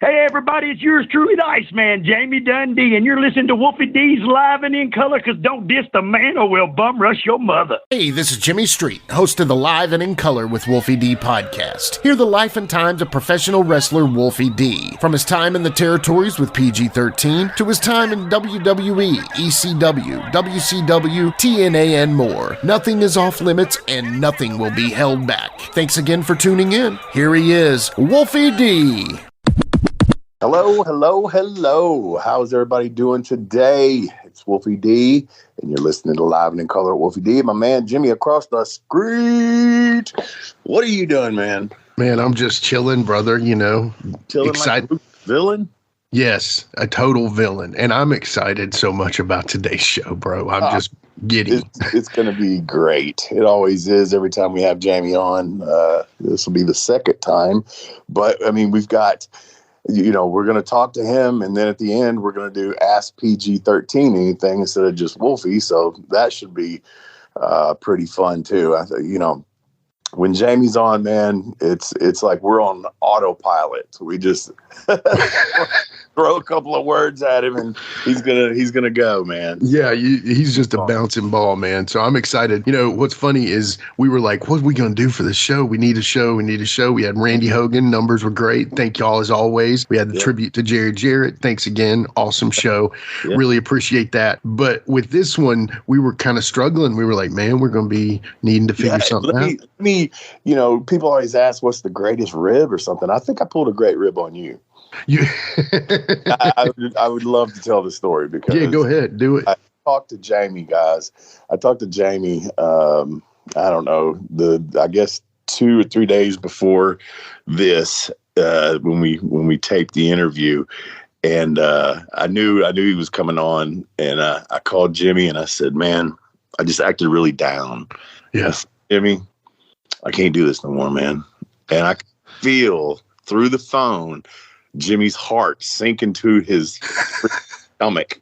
Hey, everybody, it's yours truly, the Iceman, Jamie Dundee, and you're listening to Wolfie D's Live and in Color, because don't diss the man or we'll bum rush your mother. Hey, this is Jimmy Street, host of the Live and in Color with Wolfie D podcast. Hear the life and times of professional wrestler Wolfie D. From his time in the territories with PG-13 to his time in WWE, ECW, WCW, TNA, and more. Nothing is off limits and nothing will be held back. Thanks again for tuning in. Here he is, Wolfie D. Hello, hello, hello. How's everybody doing today? It's Wolfie D, and you're listening to Live and in Color with Wolfie D. My man Jimmy across the street. What are you doing, man? Man, I'm just chilling, brother, you know. Chilling excited. Like a villain? Yes, a total villain. And I'm excited so much about today's show, bro. I'm just giddy. It's going to be great. It always is every time we have Jamie on. This will be the second time. But, I mean, we've got... You know, we're going to talk to him, and then at the end, we're going to do Ask PG-13 anything instead of just Wolfie. So that should be pretty fun too. You know, when Jamie's on, man, it's like we're on autopilot. We just throw a couple of words at him, and he's gonna go, man. Yeah, he's just a bouncing ball, man. So I'm excited. You know, what's funny is we were like, what are we gonna do for the show? We need a show. We had Randy Hogan. Numbers were great. Thank y'all as always. We had the tribute to Jerry Jarrett. Thanks again. Awesome show. Really appreciate that. But with this one, we were kind of struggling. We were like, man, we're gonna be needing to figure something out. You know, people always ask what's the greatest rib or something. I think I pulled a great rib on you. I would love to tell the story because go ahead, do it. I talked to Jamie, guys. I don't know, I guess 2 or 3 days before this, when we taped the interview, and I knew he was coming on, and I called Jimmy and I said, man, I just acted really down. Yes, Jimmy, I can't do this no more, man. And I could feel through the phone Jimmy's heart sink into his stomach.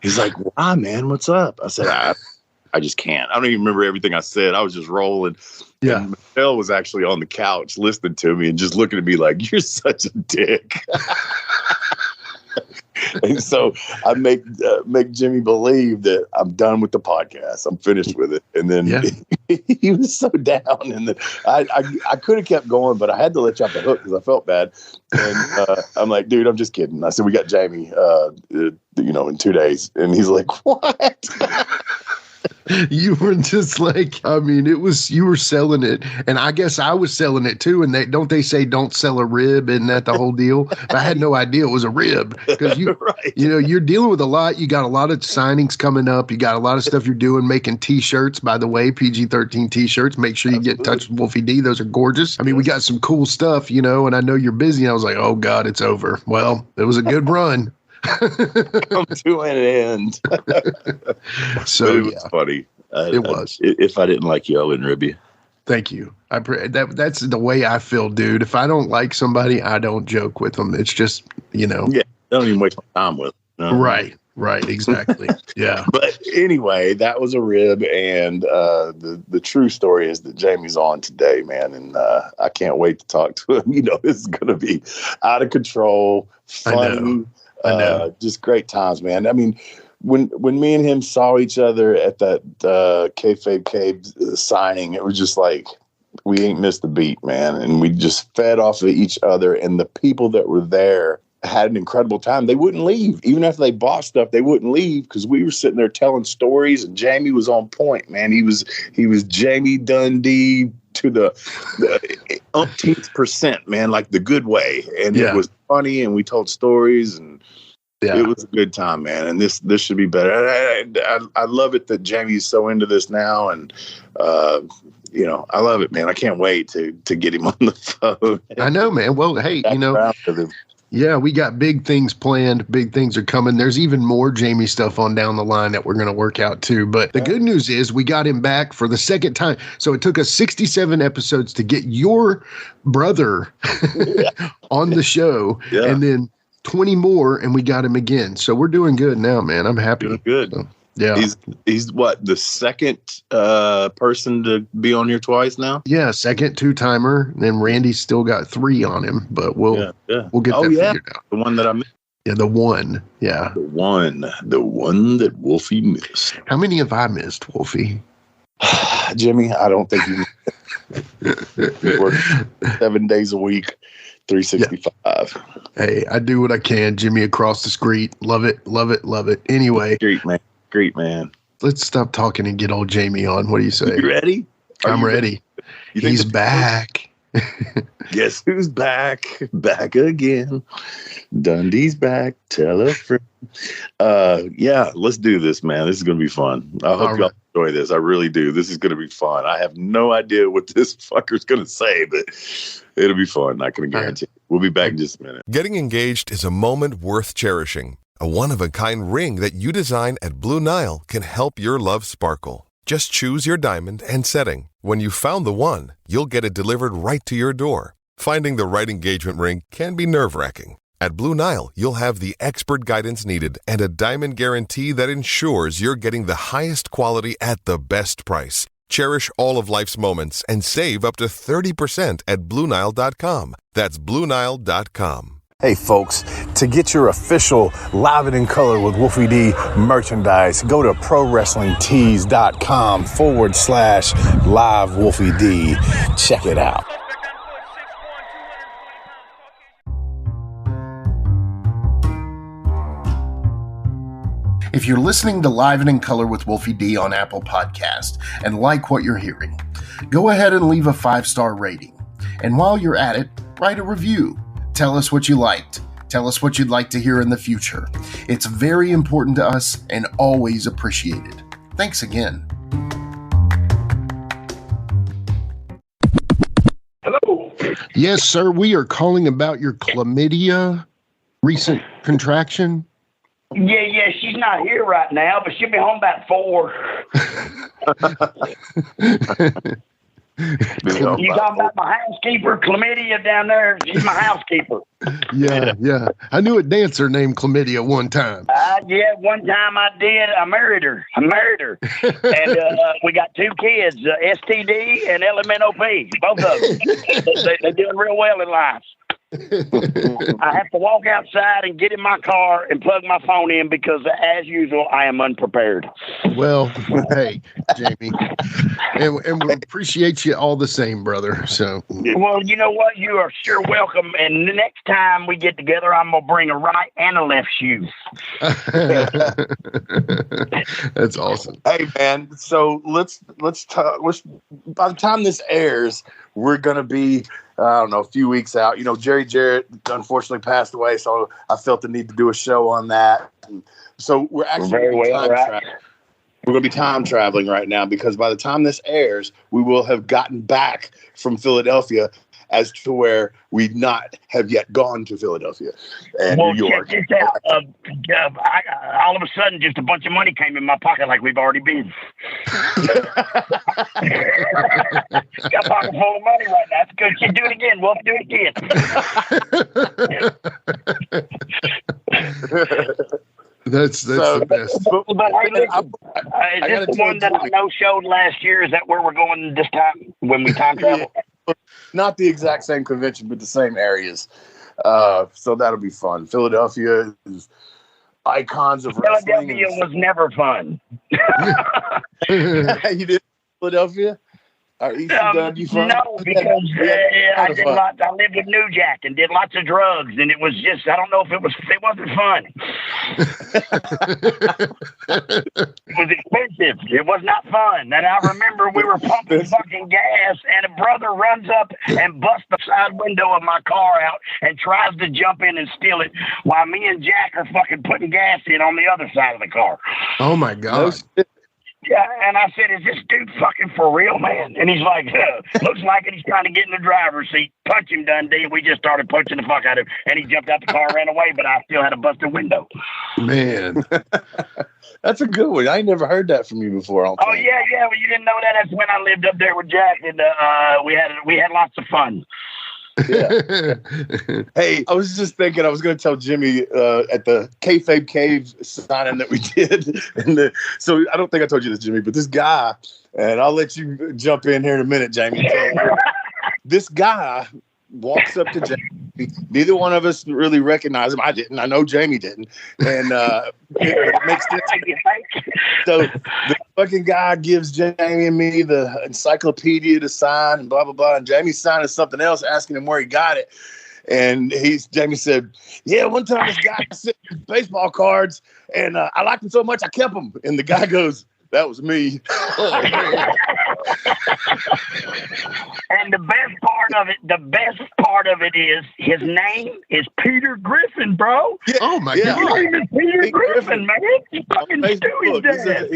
He's like, why, man? What's up? I said, I just can't. I don't even remember everything I said. I was just rolling. Yeah. And Michelle was actually on the couch listening to me and just looking at me like, you're such a dick. And so I make Jimmy believe that I'm done with the podcast. I'm finished with it. And then he was so down. And then I could have kept going, but I had to let you off the hook because I felt bad. And I'm like, dude, I'm just kidding. I said, we got Jamie, in 2 days. And he's like, what? You were just like, I mean, you were selling it. And I guess I was selling it too. And they say don't sell a rib? Isn't that the whole deal? But I had no idea it was a rib because Right. You know, you're dealing with a lot. You got a lot of signings coming up. You got a lot of stuff you're doing, making t-shirts, by the way, PG-13 t-shirts. Make sure you get in touch with Wolfie D. Those are gorgeous. I mean, we got some cool stuff, you know, and I know you're busy. And I was like, oh God, it's over. Well, it was a good run. Come to an end. So it was funny. It was. If I didn't like you, I wouldn't rib you. Thank you. That's the way I feel, dude. If I don't like somebody, I don't joke with them. It's just, you know. Yeah, don't even waste my time with them. Right, exactly. Yeah. But anyway, that was a rib, and the true story is that Jamie's on today, man, and I can't wait to talk to him. You know, this is going to be out of control, funny. I know. Just great times, man. I mean, when me and him saw each other at that Kayfabe Cave signing, it was just like we ain't missed a beat, man. And we just fed off of each other, and the people that were there had an incredible time. They wouldn't leave. Even after they bought stuff, they wouldn't leave because we were sitting there telling stories, and Jamie was on point, man. He was Jamie Dundee to the umpteenth percent, man, like the good way. And it was funny, and we told stories, and it was a good time, man. And this should be better. I love it that Jamie's so into this now, and I love it, man. I can't wait to get him on the phone. I know, man. Well, hey, yeah, we got big things planned. Big things are coming. There's even more Jamie stuff on down the line that we're going to work out too. But the good news is we got him back for the second time. So it took us 67 episodes to get your brother on the show, and then 20 more, and we got him again. So we're doing good now, man. I'm happy. Doing good. Yeah. He's what, the second person to be on here twice now? Yeah, second 2-timer. Then Randy's still got 3 on him, but we'll get that figured out. The one that I missed. Yeah, the one. Yeah. The one that Wolfie missed. How many have I missed, Wolfie? Jimmy, I don't think you work 7 days a week, 365. Yeah. Hey, I do what I can. Jimmy across the street. Love it, love it, love it. Anyway. Great man. Let's stop talking and get old Jamie on. What do you say? You ready? I'm ready. He's back. Guess who's back? Back again. Dundee's back. Tell a friend. Yeah, let's do this, man. This is going to be fun. I hope y'all enjoy this. I really do. This is going to be fun. I have no idea what this fucker's going to say, but it'll be fun. I can guarantee. We'll be back in just a minute. Getting engaged is a moment worth cherishing. A one-of-a-kind ring that you design at Blue Nile can help your love sparkle. Just choose your diamond and setting. When you've found the one, you'll get it delivered right to your door. Finding the right engagement ring can be nerve-wracking. At Blue Nile, you'll have the expert guidance needed and a diamond guarantee that ensures you're getting the highest quality at the best price. Cherish all of life's moments and save up to 30% at BlueNile.com. That's BlueNile.com. Hey folks, to get your official Live It in Color with Wolfie D merchandise, go to ProWrestlingTees.com/Live Wolfie D. Check it out. If you're listening to Live and in Color with Wolfie D on Apple Podcast and like what you're hearing, go ahead and leave a 5-star rating. And while you're at it, write a review. Tell us what you liked. Tell us what you'd like to hear in the future. It's very important to us and always appreciated. Thanks again. Hello. Yes, sir. We are calling about your chlamydia recent contraction. Yeah, she's not here right now, but she'll be home about 4. You talking about my housekeeper, Chlamydia, down there? She's my housekeeper. Yeah. I knew a dancer named Chlamydia one time. Yeah, one time I did. I married her. And we got 2 kids, STD and LMNOP, both of them. They're doing real well in life. I have to walk outside and get in my car and plug my phone in because, as usual, I am unprepared. Well, hey, Jamie, and we appreciate you all the same, brother. So, well, you know what? You are sure welcome. And the next time we get together, I'm gonna bring a right and a left shoe. That's awesome. Hey, man. So let's talk. By the time this airs, we're gonna be, I don't know, a few weeks out. You know, Jerry Jarrett unfortunately passed away, so I felt the need to do a show on that. And so we're actually we're going to be time traveling right now, because by the time this airs, we will have gotten back from Philadelphia, as to where we not have yet gone to Philadelphia and New York. Check this out. All of a sudden, just a bunch of money came in my pocket like we've already been. Got a pocket full of money right now. That's good. You do it again. Wolf, do it again. That's the best. But hey, listen, is this the one that I know showed last year? Is that where we're going this time when we time travel? Yeah. Not the exact same convention, but the same areas. So that'll be fun. Philadelphia is icons of wrestling. Philadelphia was never fun. You did Philadelphia? No, because I lived in New Jack and did lots of drugs, and it was just, I don't know if it wasn't fun. It was expensive. It was not fun. And I remember we were pumping fucking gas, and a brother runs up and busts the side window of my car out and tries to jump in and steal it, while me and Jack are fucking putting gas in on the other side of the car. Oh my God. Yeah, and I said, is this dude fucking for real, man? And he's like, looks like it. He's trying to get in the driver's seat. Punch him, Dundee. We just started punching the fuck out of him. And he jumped out the car and ran away, but I still had a busted window. Man. That's a good one. I ain't never heard that from you before. Yeah. Well, you didn't know that. That's when I lived up there with Jack, and we had lots of fun. Yeah. Hey, I was just thinking I was going to tell Jimmy at the Kayfabe Cave signing that we did. So I don't think I told you this, Jimmy, but this guy, and I'll let you jump in here in a minute, Jamie. This guy walks up to Jamie. Neither one of us really recognize him. I didn't. I know Jamie didn't. And it makes sense. So the fucking guy gives Jamie and me the encyclopedia to sign and blah, blah, blah. And Jamie's signing something else, asking him where he got it. And Jamie said, yeah, one time this guy sent me baseball cards and I liked them so much I kept them. And the guy goes, that was me. And the best part of it is his name is Peter Griffin, bro. Yeah. Oh my God. His name is Peter Griffin, man. He's fucking Stewie's dad.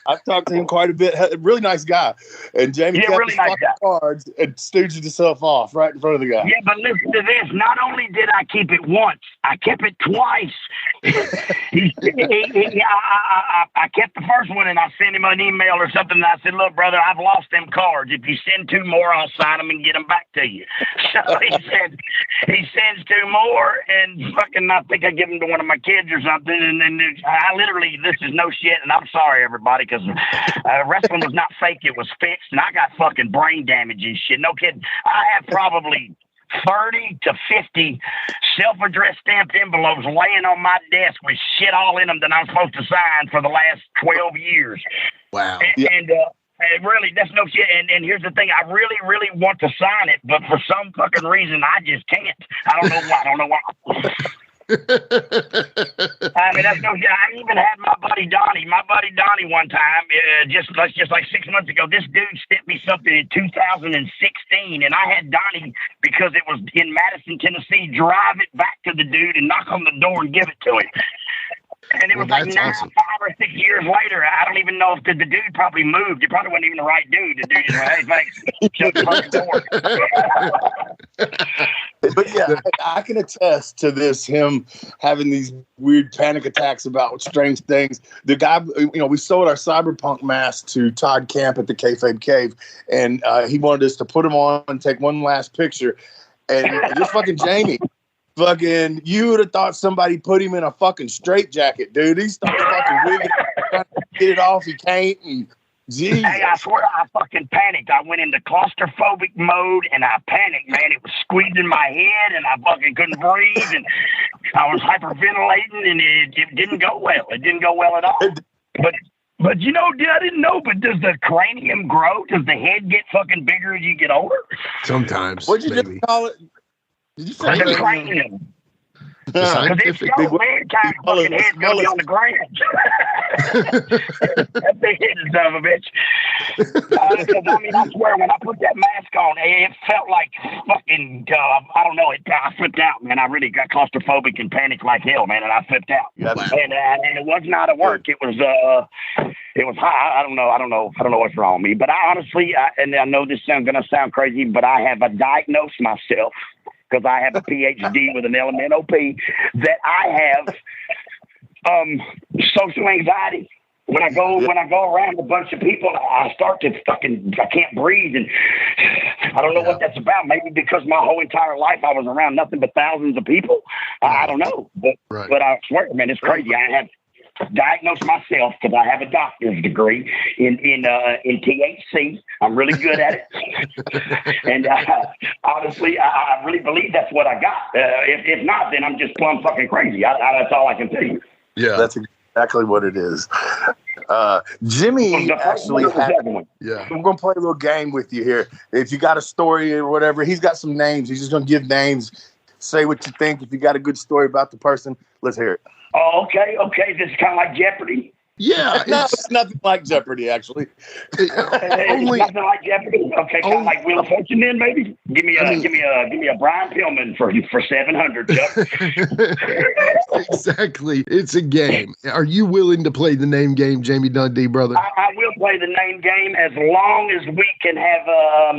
I've talked to him quite a bit. Really nice guy. And Jamie kept his fucking cards and stooged himself off right in front of the guy. Yeah, but listen to this. Not only did I keep it once, I kept it twice. I kept the first one and I sent him an email or something. And I said, look, brother, I've lost them cards. If you send 2 more, I'll sign them and get them back to you. So he sends 2 more and fucking I think I give them to one of my kids or something. And then I literally, this is no shit. And I'm sorry, everybody, because wrestling was not fake. It was fixed. And I got fucking brain damage and shit. No kidding. I have probably 30 to 50 self-addressed stamped envelopes laying on my desk with shit all in them that I'm supposed to sign for the last 12 years. Wow. And really, that's no shit. And here's the thing. I really, really want to sign it, but for some fucking reason, I just can't. I don't know why. I mean, that's no shit. I even had my buddy Donnie one time, just like 6 months ago. This dude sent me something in 2016, and I had Donnie, because it was in Madison, Tennessee, drive it back to the dude and knock on the door and give it to him. And it was like awesome. 5 or 6 years later. I don't even know if the dude probably moved. He probably wasn't even the right dude. The dude just went, hey, thanks. Shut the fucking door. But yeah, I can attest to this, him having these weird panic attacks about strange things. The guy, we sold our Cyberpunk mask to Todd Camp at the Kayfabe Cave, and he wanted us to put him on and take one last picture. And this fucking Jamie, you would have thought somebody put him in a fucking straitjacket, dude. He started fucking wigging, trying to get it off. He can't. And geez. Hey, I swear I fucking panicked. I went into claustrophobic mode and I panicked, man. It was squeezing my head and I fucking couldn't breathe and I was hyperventilating and it didn't go well. It didn't go well at all. But I didn't know, but does the cranium grow? Does the head get fucking bigger as you get older? Sometimes. What'd you just call it? Did you say the cranium? The scientific big mankind fucking head's gonna be on the ground. That big head son of a bitch. I swear, when I put that mask on, it felt like fucking. I don't know. I flipped out, man. I really got claustrophobic and panicked like hell, man, and I flipped out. Wow. And it was not at work. It was high. I don't know what's wrong with me. But I honestly, and I know this is gonna sound crazy, but I have diagnosed myself, because I have a PhD with an LMNOP, that I have social anxiety. When I go around a bunch of people, I start to I can't breathe, and I don't know what that's about. Maybe because my whole entire life I was around nothing but thousands of people. I don't know, but I swear, man, it's crazy. I have diagnosed myself, because I have a doctor's degree in THC. I'm really good at it. And honestly, I really believe that's what I got. If not, then I'm just plumb fucking crazy. That's all I can tell you. Yeah, that's exactly what it is. Jimmy actually we're going to play a little game with you here. If you got a story or whatever, he's got some names. He's just going to give names. Say what you think. If you got a good story about the person, let's hear it. Oh, okay. This is kind of like Jeopardy. Yeah, no, it's nothing like Jeopardy, actually. It's nothing like Jeopardy. Okay, kind of like Wheel of Fortune. Then maybe give me a Brian Pillman for $700, Chuck. Exactly, it's a game. Are you willing to play the name game, Jamie Dundee, brother? I will play the name game as long as we can have.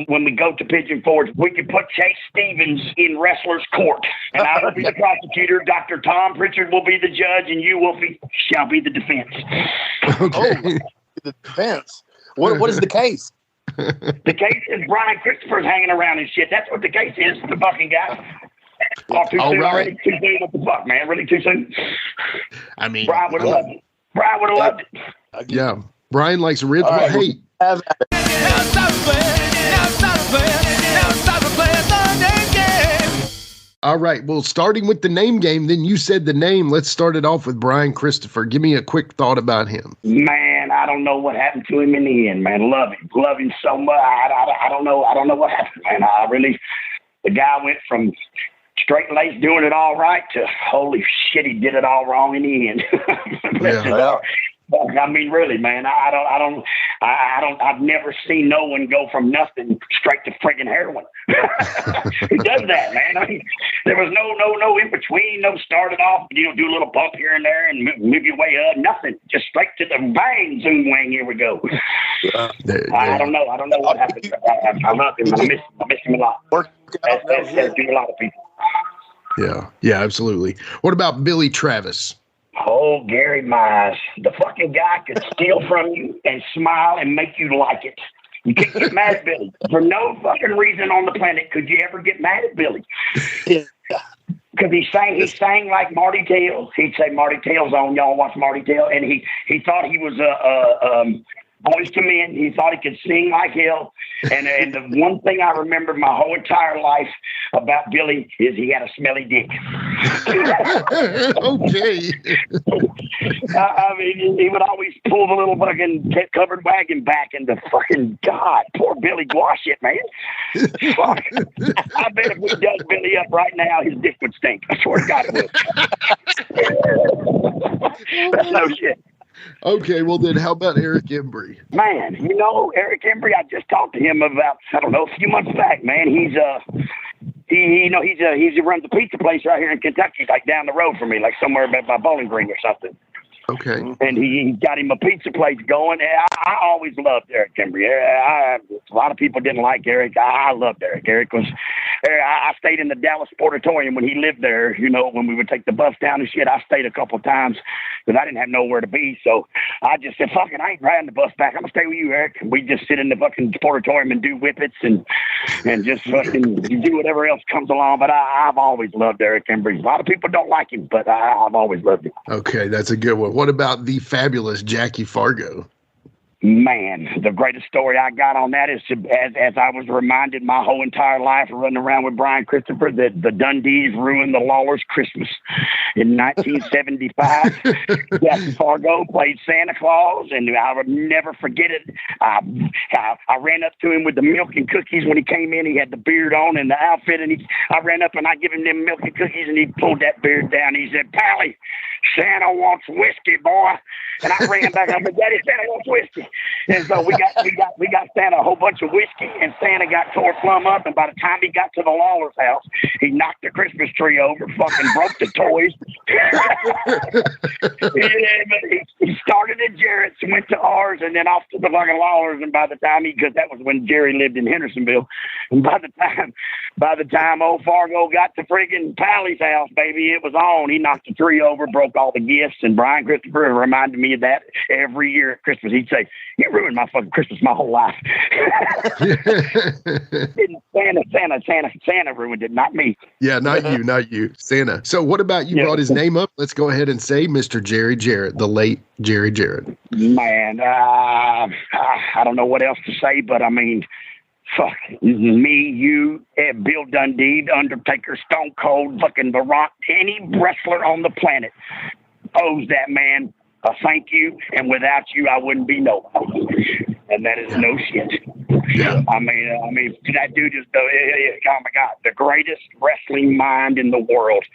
When we go to Pigeon Forge, we can put Chase Stevens in wrestler's court, and I will be the prosecutor. Dr. Tom Pritchard will be the judge, and you, Wolfie, shall be the defense. Okay. Oh, the defense. What is the case? The case is Brian Christopher's hanging around and shit. That's what the case is, the fucking guy. Oh, too soon already? Too soon? What the fuck, man? Really too soon? I mean, Brian would have loved it. Brian would have loved it. Yeah. Brian likes ribs. All right, Hey. All right. Well, starting with the name game, then you said the name. Let's start it off with Brian Christopher. Give me a quick thought about him. Man, I don't know what happened to him in the end, man. Love him so much. I don't know what happened, man. The guy went from straight laced doing it all right to holy shit, he did it all wrong in the end. Yeah. I mean, really, man. I've never seen no one go from nothing straight to friggin' heroin. Who does that, man? I mean, there was no in between. No started off, do a little bump here and there and move your way up. Nothing. Just straight to the bang, zoom, wang. Here we go. I don't know what happened. I love him. I miss him a lot. As do a lot of people. Yeah, absolutely. What about Billy Travis? Oh, Gary Mize. The fucking guy could steal from you and smile and make you like it. You can't get mad at Billy. For no fucking reason on the planet could you ever get mad at Billy. Because he sang like Marty Tales. He'd say, Marty Tales on, y'all watch Marty Tales. And he thought he was Boys to Men. He thought he could sing like hell. And the one thing I remember my whole entire life about Billy is he had a smelly dick. Okay. I mean, he would always pull the little fucking covered wagon back and the fucking God, poor Billy Gwash it, man. Fuck. I bet if we dug Billy up right now, his dick would stink. I swear to God it would. That's no shit. Okay, well then, how about Eric Embry? Man, Eric Embry, I just talked to him about, a few months back, man. He runs a pizza place right here in Kentucky, like down the road from me, like somewhere by Bowling Green or something. Okay. And he got him a pizza place going. I always loved Eric Embry. A lot of people didn't like Eric. I loved Eric. Eric was. I stayed in the Dallas Sportatorium when he lived there. When we would take the bus down and shit. I stayed a couple of times because I didn't have nowhere to be. So I just said, "Fuck it, I ain't riding the bus back. I'm gonna stay with you, Eric." And we just sit in the fucking Sportatorium and do whippets and just fucking do whatever else comes along. But I've always loved Eric Embry. A lot of people don't like him, but I've always loved him. Okay, that's a good one. What about the fabulous Jackie Fargo? Man, the greatest story I got on that is as I was reminded my whole entire life running around with Brian Christopher that the Dundees ruined the Lawlers' Christmas. In 1975, Jackie Fargo played Santa Claus, and I would never forget it. I ran up to him with the milk and cookies when he came in. He had the beard on and the outfit, and I ran up and I give him them milk and cookies, and he pulled that beard down. He said, "Pally, Santa wants whiskey, boy." And I ran back. I said, "Daddy, Santa wants whiskey." And so we got Santa a whole bunch of whiskey, and Santa got tore plumb up. And by the time he got to the Lawler's house, he knocked the Christmas tree over, fucking broke the toys. He started at Jarrett's, went to ours, and then off to the fucking Lawler's. And by the time because that was when Jerry lived in Hendersonville, and by the time old Fargo got to friggin' Pally's house, baby, it was on. He knocked the tree over, broke all the gifts, and Brian Christopher reminded me of that every year at Christmas. He'd say, "You ruined my fucking Christmas my whole life." Santa ruined it, not me. Yeah, not you, Santa. So what about you brought his name up? Let's go ahead and say Mr. Jerry Jarrett, the late Jerry Jarrett. Man, I don't know what else to say, but I mean, fuck, me, you, Bill Dundee, The Undertaker, Stone Cold, fucking The Rock, any wrestler on the planet owes that man a thank you, and without you, I wouldn't be nobody. And that is no shit. Yeah. I mean, that dude is oh my God, the greatest wrestling mind in the world.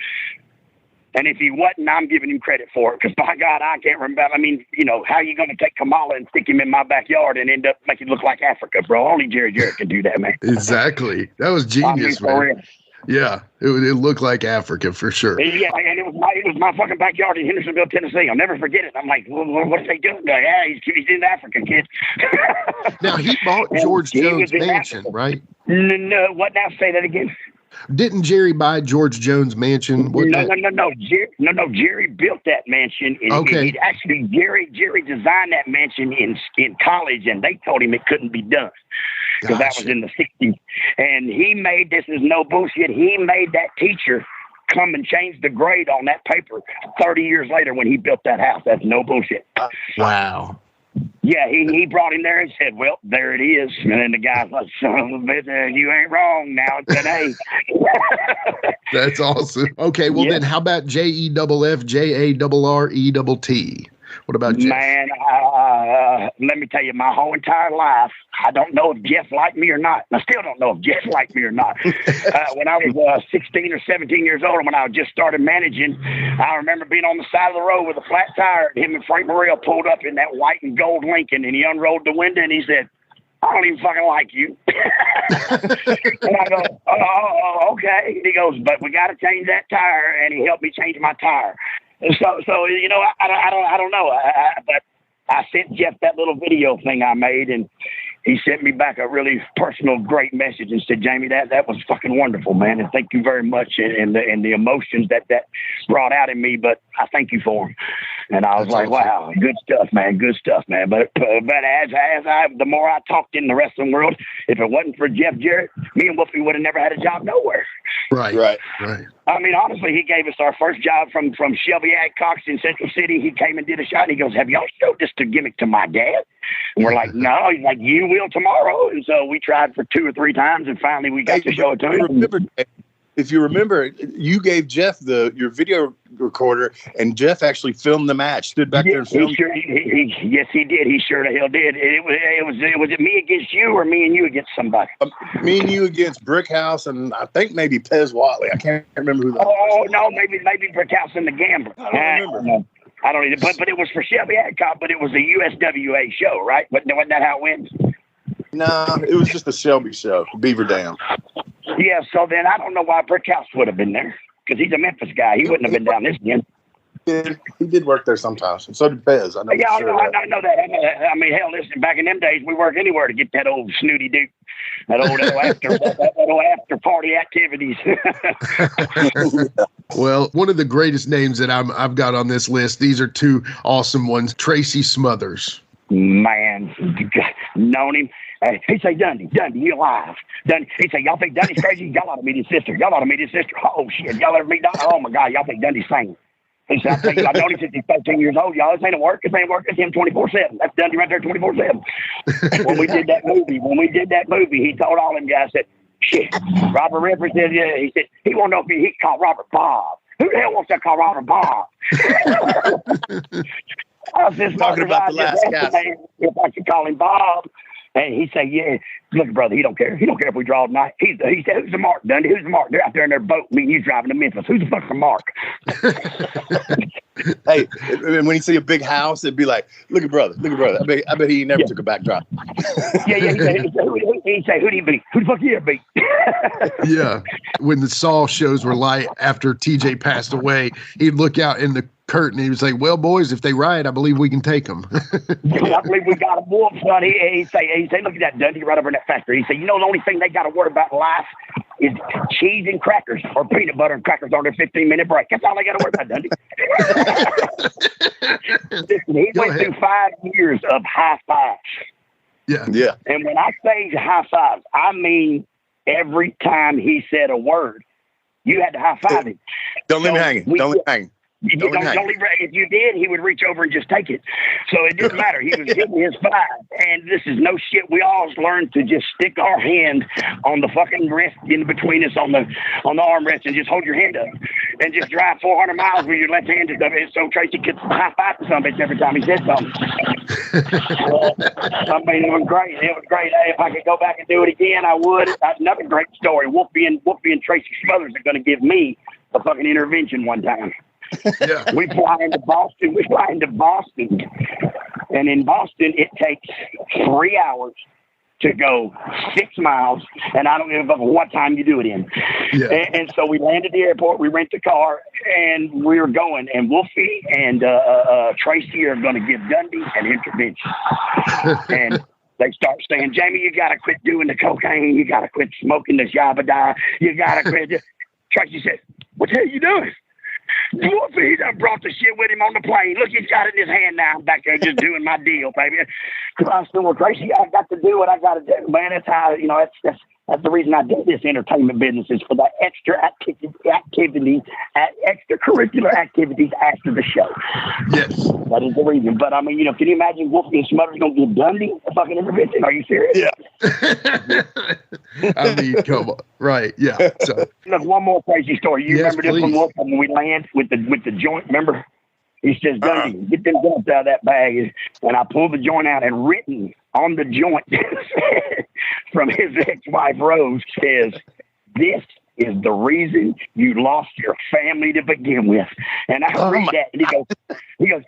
And if he wasn't, I'm giving him credit for it. Because by God, I can't remember. I mean, how are you going to take Kamala and stick him in my backyard and end up making it look like Africa, bro? Only Jerry Jarrett can do that, man. Exactly. That was genius, man. Yeah, it looked like Africa for sure. Yeah, and it was my fucking backyard in Hendersonville, Tennessee. I'll never forget it. I'm like, well, what's they doing? Yeah, he's in Africa, kid. Now he bought George Jones' mansion, right? No, what now? Say that again. Didn't Jerry buy George Jones' mansion? No. Jerry built that mansion. Okay. Actually, Jerry designed that mansion in college, and they told him it couldn't be done because that was in the 60s. And he made, this is no bullshit, he made that teacher come and change the grade on that paper 30 years later when he built that house. That's no bullshit. Wow. Yeah, he brought him there and said, well, there it is. And then the guy's like, son of a bitch, you ain't wrong now today. That's awesome. Okay, well then how about JEFFJARRETT? What about Jeff? Man, let me tell you, my whole entire life, I don't know if Jeff liked me or not. I still don't know if Jeff liked me or not. When I was 16 or 17 years old, when I just started managing, I remember being on the side of the road with a flat tire, and him and Frank Morrell pulled up in that white and gold Lincoln, and he unrolled the window, and he said, I don't even fucking like you. And I go, oh, okay. And he goes, but we got to change that tire, and he helped me change my tire. So you know, I don't know, but I sent Jeff that little video thing I made, and he sent me back a really personal, great message and said, Jamie, that was fucking wonderful, man, and thank you very much, and the emotions that brought out in me, but I thank you for them. And I was like, wow, good stuff, man. But as the more I talked in the wrestling world, if it wasn't for Jeff Jarrett, me and Wolfie would have never had a job nowhere. Right. I mean, honestly, he gave us our first job from Shelby Adcox in Central City. He came and did a shot, and he goes, have y'all showed this to gimmick to my dad? And we're like, no. He's like, you will tomorrow. And so we tried for 2 or 3 times, and finally we got to show it to him. If you remember, you gave Jeff your video recorder, and Jeff actually filmed the match. Stood back there and filmed. Yes, he did. He sure the hell did. Was it me against you or me and you against somebody? Me and you against Brickhouse, and I think maybe Pez Watley. I can't remember who that was. Oh no, maybe Brickhouse and the Gambler. I don't remember. I don't either. But it was for Shelby Adcock. But it was a USWA show, right? Wasn't that how it went? No, it was just a Shelby show, Beaver Dam. Yeah, so then I don't know why Brickhouse would have been there, because he's a Memphis guy. He wouldn't have been down this again. He did work there sometimes, and so did Pez. I know that. I mean, hell, listen, back in them days, we worked anywhere to get that old snooty dude, that old after party activities. Well, one of the greatest names that I've got on this list, these are 2 awesome ones, Tracy Smothers. Man, known him. He say, Dundee, you alive? Dundee. He say, y'all think Dundee's crazy? Y'all ought to meet his sister. Oh, shit. Y'all ever meet Dundee? Oh, my God. Y'all think Dundee's sane? He said, I tell you, I've known him since he's 13 years old. Y'all, this ain't work. This ain't work. It's him 24/7. That's Dundee right there 24/7. When we did that movie, he told all them guys, said, shit. Robert Redford said, yeah. He said, he won't know if he can call Robert Bob. Who the hell wants to call Robert Bob? I was just talking about the last guy. If I could call him Bob. And he said, yeah, look, brother, he don't care. He don't care if we draw tonight. He said, who's the Mark, Dundee? Who's the Mark? They're out there in their boat. Me and you driving to Memphis. Who's the fucking Mark? Hey, and when you see a big house, it'd be like, look at brother. I bet he never took a back drive. Yeah. He said, who do you beat? Who the fuck you ever beat? Yeah. When the Saw shows were light after TJ passed away, he'd look out in the curtain and he would say, well, boys, if they riot, I believe we can take them. I believe we got a wolf, son. He say, look at that Dundee right over in that factory. He said, you know, the only thing they got to worry about in life is cheese and crackers, or peanut butter and crackers on their 15-minute break. That's all they got to worry about, Dundee. Listen, he went through 5 years of high fives. Yeah. And when I say high fives, I mean every time he said a word, you had to high five him. Don't leave me hanging. Don't leave, if you did, he would reach over and just take it. So it didn't matter. He was hitting his 5. And this is no shit. We all learned to just stick our hand on the fucking wrist in between us on the armrest and just hold your hand up and just drive 400 miles with your left hand. So Tracy could high five to some bitch every time he said something. I mean, it was great. Hey, if I could go back and do it again, I would. That's another great story. Wolfie and Tracy Smothers are going to give me a fucking intervention one time. Yeah. We fly into Boston. And in Boston, it takes 3 hours to go 6 miles, and I don't give a what time you do it in. Yeah. And so we land at the airport, we rent the car, and we're going. And Wolfie and Tracy are going to give Dundee an intervention. They start saying, Jamie, you got to quit doing the cocaine. You got to quit smoking the yabba. You got to quit. Tracy said, what the hell you doing? Wolfie, he done brought the shit with him on the plane. Look, he's got it in his hand now. I'm back there just doing my deal, baby. I said, well, Tracy, I got to do what I got to do, man. That's how, that's the reason I did this entertainment business, is for the extracurricular activities after the show. Yes. That is the reason. But, can you imagine Wolfie and Smothers going to get Dundee a fucking intervention? Are you serious? Yeah. I mean, come on. Right. Yeah. So. Look, one more crazy story. You remember this please. one, Wolf, when we land with the joint, remember? He says, Dundee, get them joints out of that bag. And I pulled the joint out, and written on the joint from his ex-wife, Rose, says, this is the reason you lost your family to begin with. And I read that, and he goes,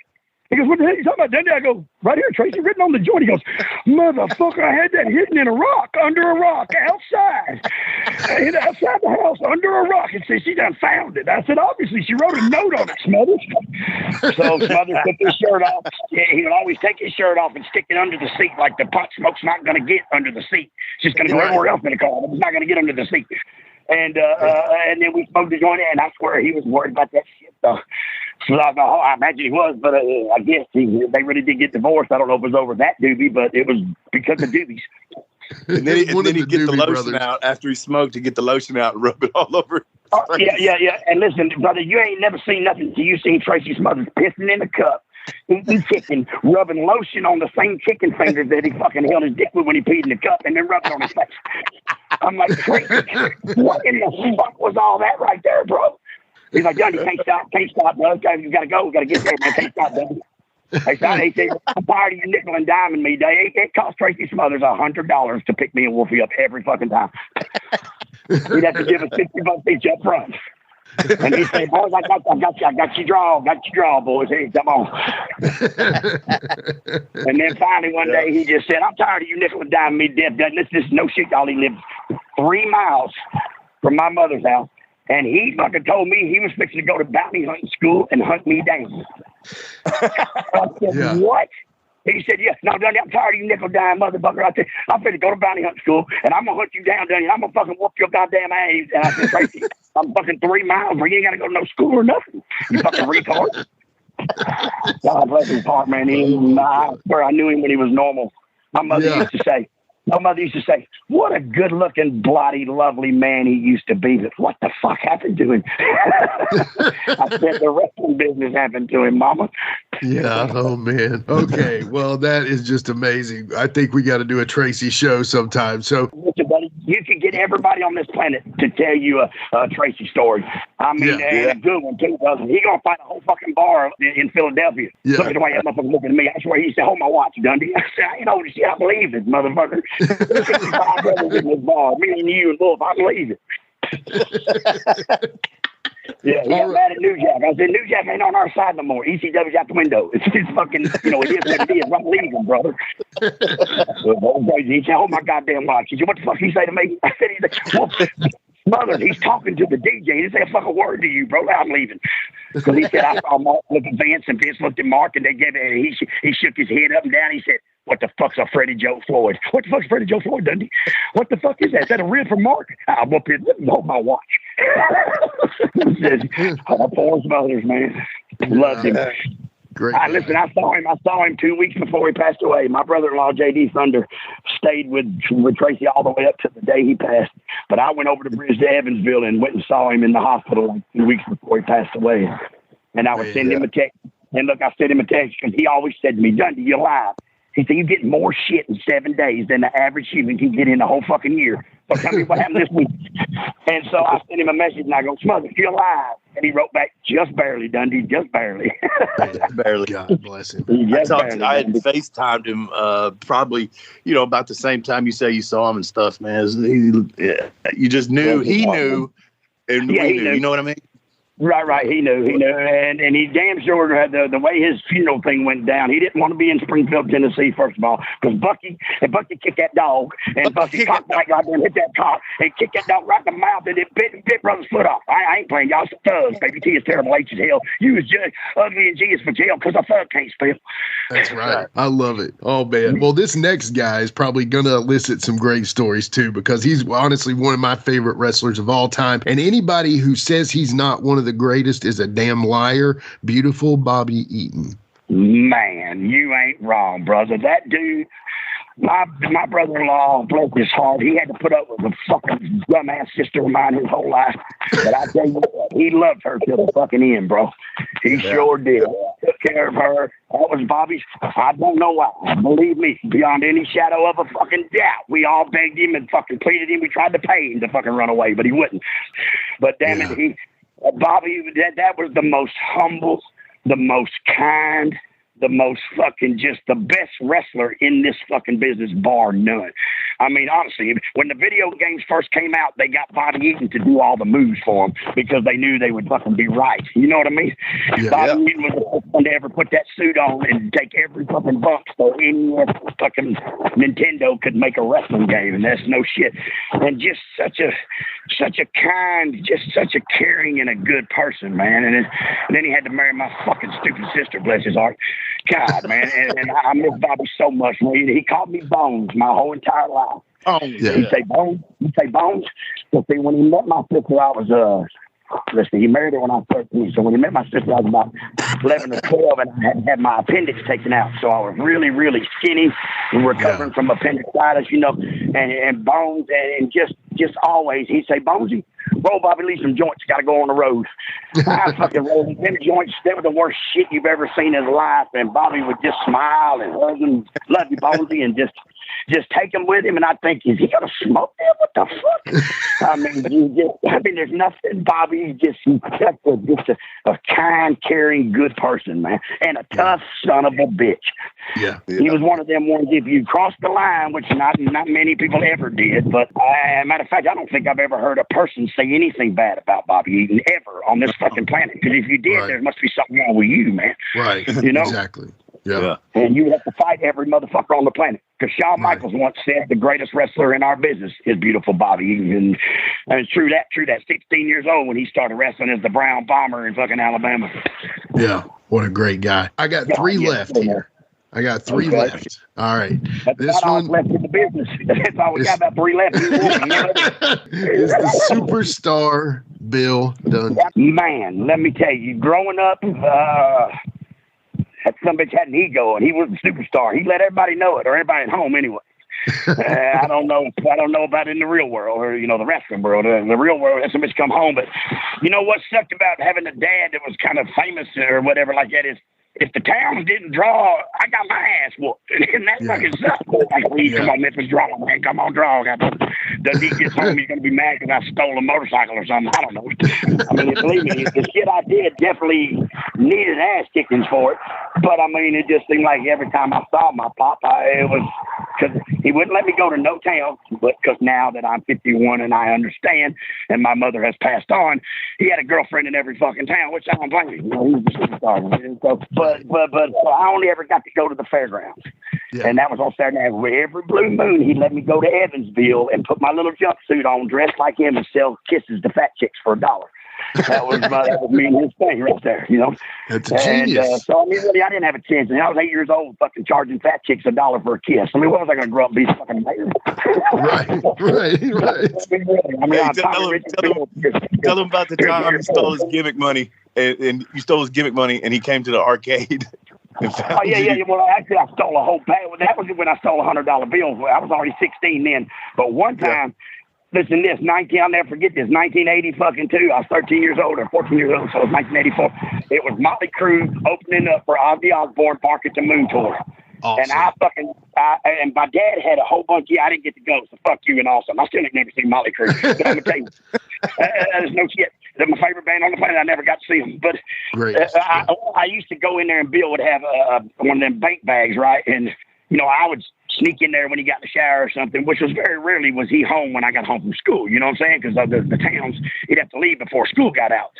what the hell are you talking about, Dundee? I go, right here, Tracy, written on the joint. He goes, motherfucker, I had that hidden in a rock, under a rock, outside the house, under a rock. And said, she done found it. I said, obviously, she wrote a note on it, Smothers. So Smothers took his shirt off. Yeah, he would always take his shirt off and stick it under the seat, like the pot smoke's not going to get under the seat. It's just going to go everywhere else in the car, but it's not going to get under the seat. And then we smoked the joint, and I swear he was worried about that shit, though. So I imagine he was, but I guess they really did get divorced. I don't know if it was over that doobie, but it was because of doobies. And then he'd get the lotion out after he smoked, to get the lotion out and rub it all over. Oh, yeah. And listen, brother, you ain't never seen nothing till you seen Tracy Smothers pissing in a cup, eating chicken, rubbing lotion on the same chicken fingers that he fucking held his dick with when he peed in the cup, and then rubbing on his face. I'm like, Tracy, what in the fuck was all that right there, bro? He's like, Dundee, can't stop, bro. You gotta go. We gotta get there, man. Can't stop, Dundee. He said, I'm tired of you nickel and diming me. It cost Tracy Smothers $100 to pick me and Wolfie up every fucking time. He'd have to give us $60 each up front. And he said, boys, I got you draw, boys. Hey, come on. And then finally one day he just said, I'm tired of you nickel and diming me, deaf. This is no shit, y'all. He lived 3 miles from my mother's house. And he fucking told me he was fixing to go to bounty hunting school and hunt me down. I said, what? He said, yeah, no, Dundee, I'm tired of you nickel dime motherfucker. I said, I'm finna go to bounty hunting school, and I'm going to hunt you down, Dundee, and I'm going to fucking whoop your goddamn ass. And I said, Tracy, I'm fucking 3 miles, where you ain't got to go to no school or nothing. You fucking retard. God bless his heart, man. I swear I knew him when he was normal. My mother used to say, what a good-looking, bloody, lovely man he used to be. But what the fuck happened to him? I said, the wrestling business happened to him, Mama. Yeah, oh, man. Okay, well, that is just amazing. I think we got to do a Tracy show sometime. So, listen, buddy, you can get everybody on this planet to tell you a Tracy story. I mean, and a good one, too, brother. He going to fight a whole fucking bar in Philadelphia. Yeah. Look at the way that motherfucker looking at me. I swear he said, hold my watch, Dundee. I said, I ain't know this shit. I believe it, motherfucker. 65 brothers in this bar. Me and you and Wolf, I believe it. Yeah, he got mad at New Jack. I said, New Jack ain't on our side no more. ECW's out the window. It's fucking, it is what it is. I'm leaving, brother. He said, oh my goddamn watch. He said, what the fuck he say to me? I said, he's like, well, mother, he's talking to the DJ. He didn't say a fucking word to you, bro. I'm leaving. Because he said, I saw Mark look at Vince, and Vince looked at Mark, and they gave it, he shook his head up and down. He said, what the fuck's a Freddie Joe Floyd? What the fuck's Freddie Joe Floyd, Dundee? What the fuck is that? Is that a rib from Mark? I'll whoop it. Let me hold my watch. Oh, poor Smothers, man. Loved him. great. Listen, I saw him 2 weeks before he passed away. My brother-in-law, J.D. Thunder, stayed with Tracy all the way up to the day he passed. But I went over to Bridge to Evansville and went and saw him in the hospital like 2 weeks before he passed away. And I would send him a text. And look, I sent him a text because he always said to me, Dundee, you're alive. He said, you get more shit in 7 days than the average human can get in a whole fucking year. So tell me what happened this week. And so I sent him a message, and I go, Smothers, you're alive. And he wrote back, just barely, Dundee, just barely. Barely. God bless him. I had FaceTimed him probably, about the same time you say you saw him and stuff, man. You just knew. He knew. And we knew. You know what I mean? Right. He knew, and he damn sure had the way his funeral thing went down. He didn't want to be in Springfield, Tennessee, first of all, because Bucky kicked that dog, and Bucky cocked that goddamn hit that cock and kicked that dog right in the mouth, and it bit brother's foot off. I ain't playing, y'all some thugs. Baby T is terrible H as hell. You was just ugly and G is for jail because a thug can't spell. That's right. I love it. Oh man. Well, this next guy is probably gonna elicit some great stories too, because he's honestly one of my favorite wrestlers of all time, and anybody who says he's not one of the greatest is a damn liar. Beautiful Bobby Eaton. Man, you ain't wrong, brother. That dude, my brother-in-law, bless his heart, he had to put up with a fucking dumbass sister of mine his whole life. But I tell you what, he loved her till the fucking end, bro. He sure did. Took care of her. That was Bobby's. I don't know why. Believe me, beyond any shadow of a fucking doubt, we all begged him and fucking pleaded him. We tried to pay him to fucking run away, but he wouldn't. But damn it, Bobby, that was the most humble, the most kind, the most fucking just the best wrestler in this fucking business, bar none. I mean, honestly, when the video games first came out, they got Bobby Eaton to do all the moves for them because they knew they would fucking be right. You know what I mean? Yeah, Bobby Eaton was the first one to ever put that suit on and take every fucking bump so any fucking Nintendo could make a wrestling game, and that's no shit. And just such a kind, just such a caring and a good person, man. And then he had to marry my fucking stupid sister, bless his heart. God, man, and I miss Bobby so much, man. He called me Bones my whole entire life. Oh, yeah. He'd say Bones. Well, see, when he met my sister, I was, he married her when I was 13. So when he met my sister, I was about 11 or 12, and I had my appendix taken out. So I was really, really skinny and recovering from appendicitis, and Bones, and just always, he'd say, Bonesy, roll Bobby Lee some joints, got to go on the road. I fucking rolled them joints. They were the worst shit you've ever seen in life. And Bobby would just smile and hug him, love you, Bonesy, and just take him with him. And I think, is he gonna smoke them? What the fuck? I mean, there's nothing. Bobby's just a kind, caring, good person, man, and a tough son of a bitch. Yeah. He was one of them ones. If you crossed the line, which not many people ever did, but matter of fact, I don't think I've ever heard a person say anything bad about Bobby Eaton ever on this fucking planet. Because if you did, there must be something wrong with you, man. Right. Exactly. Yeah. And you have to fight every motherfucker on the planet. Because Shawn Michaels once said the greatest wrestler in our business is beautiful Bobby Eaton. And it's true that 16 years old when he started wrestling as the Brown Bomber in fucking Alabama. Yeah. What a great guy. I got three left here. All right. That's this one left in the business. That's all we got, about three left. Is the superstar Bill Dundee. Man, let me tell you, growing up, that son bitch had an ego, and he was a superstar. He let everybody know it, or everybody at home anyway. I don't know about in the real world, or the wrestling world. The real world, that some bitch come home. But you know what sucked about having a dad that was kind of famous or whatever like that is, if the towns didn't draw, I got my ass whooped. And that fucking sucked. Like, please, come on, Memphis, draw, man. Come on, draw. Dundee gets home, he's going to be mad because I stole a motorcycle or something. I don't know. I mean, believe me, the shit I did definitely needed ass kickings for it. But, I mean, it just seemed like every time I saw my pop, it was because he wouldn't let me go to no town. But because now that I'm 51 and I understand, and my mother has passed on, he had a girlfriend in every fucking town, which I don't blame him. He was a superstar. But I only ever got to go to the fairgrounds. Yeah. And that was on Saturday night. Every blue moon, he'd let me go to Evansville and put my little jumpsuit on, dress like him, and sell kisses to fat chicks for $1. That was me and his thing right there, That's a genius. So, I mean, really, I didn't have a chance. And I was 8 years old, fucking charging fat chicks $1 for a kiss. I mean, what was I going to grow up and be fucking mayor? Right. I mean, tell him about the time you stole his gimmick money, and you stole his gimmick money, and he came to the arcade. Oh, yeah. Well, actually, I stole a whole bag. That was when I stole $100 bills. I was already 16 then. But one time, listen to this, I'll never forget this, 1982. I was 13 years old or 14 years old, so it was 1984. It was Motley Crue opening up for Ozzy Osbourne Bark at the Moon Tour. Awesome. And and my dad had a whole bunch. I didn't get to go, so fuck you and awesome. I still ain't never seen Motley Crue. But I'm going to tell you, there's no shit. They're my favorite band on the planet. I never got to see them. But I used to go in there, and Bill would have one of them bank bags, right? And, I would sneak in there when he got in the shower or something, which was very rarely was he home when I got home from school. You know what I'm saying? Because the towns, he'd have to leave before school got out.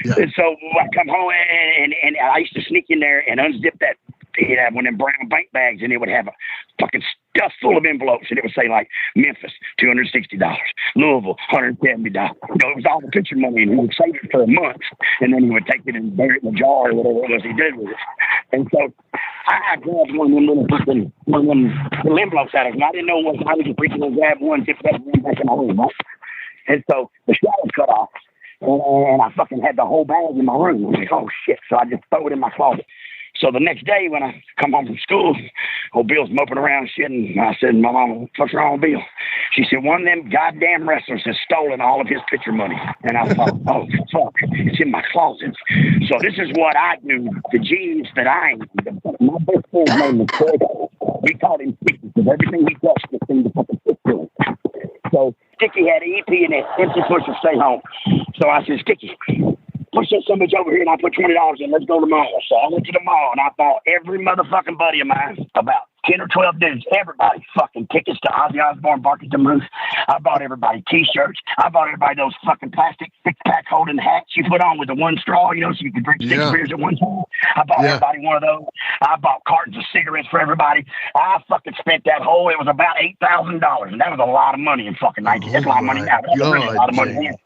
Yeah. And so I come home and I used to sneak in there and unzip that. He'd have one of them brown bank bags, and it would have a fucking stuff full of envelopes, and it would say like Memphis, $260, Louisville, $170. You know, it was all the picture money, and he would save it for a month, and then he would take it and bury it in a jar or whatever it was he did with it. And so I grabbed one of them little envelopes out of him. I didn't know what I was preaching and grabbed one, tipped that one back in my room, right? And so the shower was cut off, and I fucking had the whole bag in my room. I'm like, oh shit! So I just throw it in my closet. So the next day when I come home from school, old Bill's moping around and shit, and I said, my mom, what's wrong with Bill? She said, one of them goddamn wrestlers has stolen all of his picture money. And I thought, oh, fuck, it's in my closet. So this is what I do, the genius that I am. My best friend's name was Troy. We called him Sticky because everything he touched was in the fucking picture. So Sticky had an EP in it, empty pusher, stay home. So I said, Sticky, push that son of a bitch over here and I put $20 in. Let's go to the mall. So I went to the mall and I bought every motherfucking buddy of mine, about 10 or 12 dudes, everybody fucking tickets to Ozzy Osbourne, Bark at the Moose. I bought everybody T-shirts. I bought everybody those fucking plastic six-pack holding hats you put on with the one straw, you know, so you could drink 6 beers at one time. I bought everybody one of those. I bought cartons of cigarettes for everybody. I fucking spent that whole, it was about $8,000. And that was a lot of money in fucking 19. That's a lot of money now. That was really a lot of money then.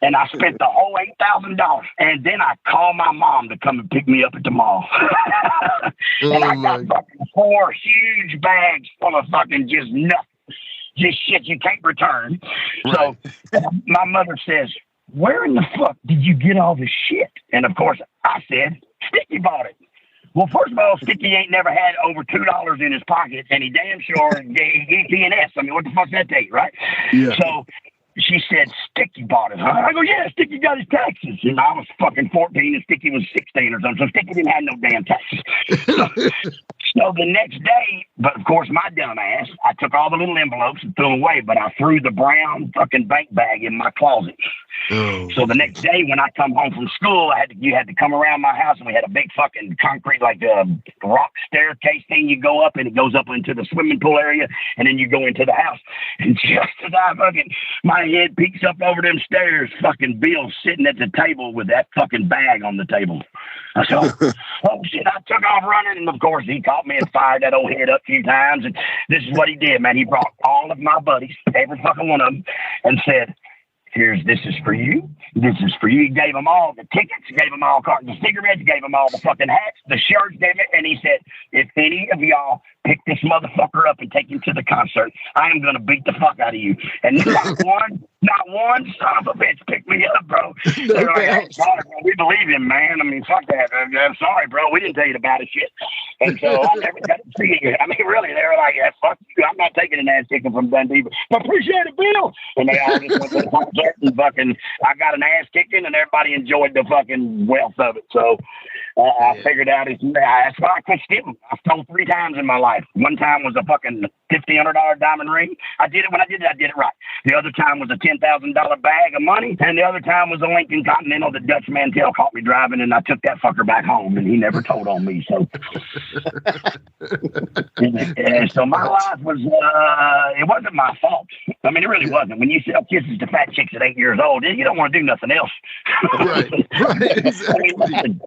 And I spent the whole $8,000. And then I called my mom to come and pick me up at the mall. And I got fucking 4 huge bags full of fucking just nothing. Just shit you can't return. Right. So my mother says, where in the fuck did you get all this shit? And of course, I said, Sticky bought it. Well, first of all, Sticky ain't never had over $2 in his pocket, and he damn sure gave P&S. I mean, what the fuck's that take, right? Yeah. So she said, Sticky bought it, huh? I go, yeah, Sticky got his taxes. And I was fucking 14 and Sticky was 16 or something. So Sticky didn't have no damn taxes. So the next day, but of course, my dumb ass, I took all the little envelopes and threw them away, but I threw the brown fucking bank bag in my closet. So the next day when I come home from school, you had to come around my house, and we had a big fucking concrete, like rock staircase thing you go up, and it goes up into the swimming pool area, and then you go into the house. And just as my head peeks up over them stairs, fucking Bill's sitting at the table with that fucking bag on the table. I said, oh shit, I took off running, and of course he caught me and fired that old head up a few times. And this is what he did, man. He brought all of my buddies, every fucking one of them, and said, this is for you. This is for you. He gave them all the tickets, gave them all cartons of cigarettes, gave them all the fucking hats, the shirts, and he said, if any of y'all pick this motherfucker up and take him to the concert, I am going to beat the fuck out of you. And not one son of a bitch picked me up, bro. They're like, I'm sorry, bro. We believe him, man. I mean, fuck that. I'm sorry, bro. We didn't tell you the baddest shit. And so I never got to see it. I mean, really, they were like, yeah, fuck you. I'm not taking an ass kicking from Dundee, but appreciate it, Bill. And they all just went to the concert and fucking, I got an ass kicking, and everybody enjoyed the fucking wealth of it. So I figured out that's why I quit stealing. I stole 3 times in my life. One time was a fucking $1,500 diamond ring. I did it when I did it right. The other time was a $10,000 bag of money, and the other time was a Lincoln Continental that Dutch Mantell caught me driving, and I took that fucker back home, and he never told on me. So, and so my life was, it wasn't my fault. I mean, it really wasn't. When you sell kisses to fat chicks at 8 years old, you don't want to do nothing else. Right, exactly. I mean,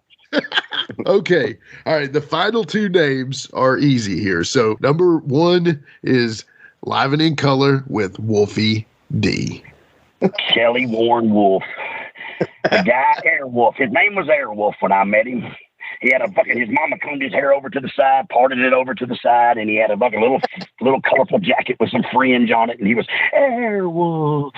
okay. All right. The final 2 names are easy here. So number 1 is Live and in Color with Wolfie D. Kelly Warren Wolf. The guy, Airwolf. His name was Airwolf when I met him. He had his mama combed his hair over to the side, parted it over to the side, and he had a fucking little colorful jacket with some fringe on it, and he was Airwolf.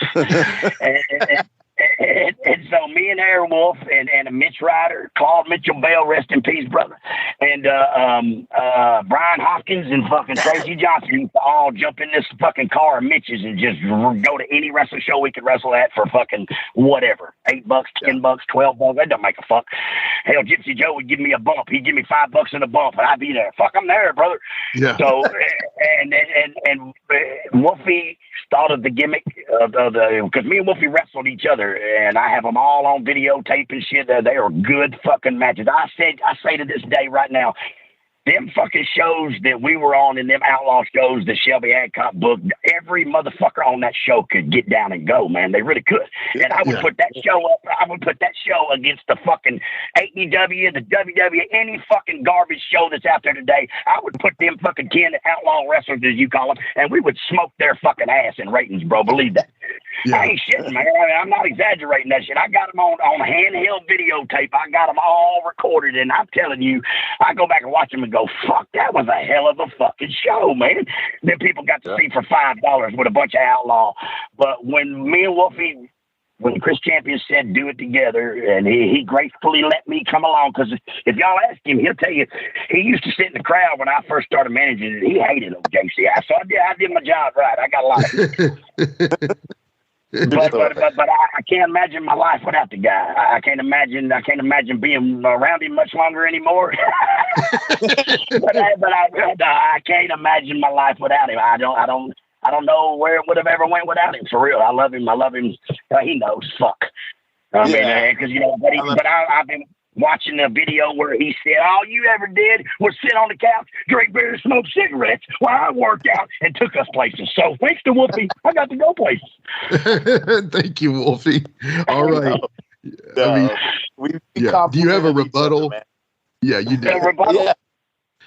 And so me and Airwolf and Mitch Ryder, Claude Mitchell Bell, rest in peace, brother, and Brian Hopkins and fucking Tracy Johnson used to all jump in this fucking car of Mitch's and just go to any wrestling show we could wrestle at for fucking whatever, $8, $10, $12. That don't make a fuck. Hell, Gypsy Joe would give me a bump. He'd give me $5 in a bump, and I'd be there. Fuck, I'm there, brother. Yeah. So and Wolfie thought of the gimmick of because me and Wolfie wrestled each other, and I have them all on videotape and shit. They are good fucking matches. I say to this day right now, them fucking shows that we were on and them outlaw shows that Shelby Adcock booked, every motherfucker on that show could get down and go, man. They really could. And I would put that show up. I would put that show against the fucking AEW, the WWE, any fucking garbage show that's out there today. I would put them fucking 10 outlaw wrestlers, as you call them, and we would smoke their fucking ass in ratings, bro. Believe that. Yeah. I ain't shitting, man. I'm not exaggerating that shit. I got them on handheld videotape. I got them all recorded, and I'm telling you, I go back and watch them and go, fuck, that was a hell of a fucking show, man. Then people got to see for $5 with a bunch of outlaw. But when me and Wolfie, when Chris Champion said do it together, and he gracefully let me come along, because if y'all ask him, he'll tell you he used to sit in the crowd when I first started managing it. He hated OJC. So I did my job right. I got a lot of it. But I can't imagine my life without the guy. I can't imagine being around him much longer anymore. but I can't imagine my life without him. I don't know where it would have ever went without him. For real, I love him. He knows. Fuck. I mean, because I've been watching a video where he said, all you ever did was sit on the couch, drink beer, smoke cigarettes while I worked out and took us places. So thanks to Wolfie, I got to go places. Thank you, Wolfie. All right. We do you have a rebuttal? Other, yeah, you did. Yeah.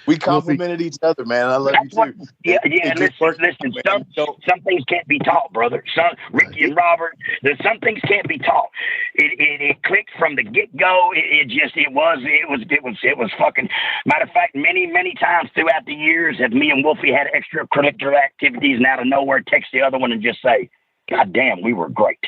We complimented each other, man. I love you too. Listen. Some things can't be taught, brother. Ricky and Robert, some things can't be taught. It clicked from the get go. It was fucking. Matter of fact, many times throughout the years, have me and Wolfie had extracurricular activities, and out of nowhere, text the other one and just say, "God damn, we were great."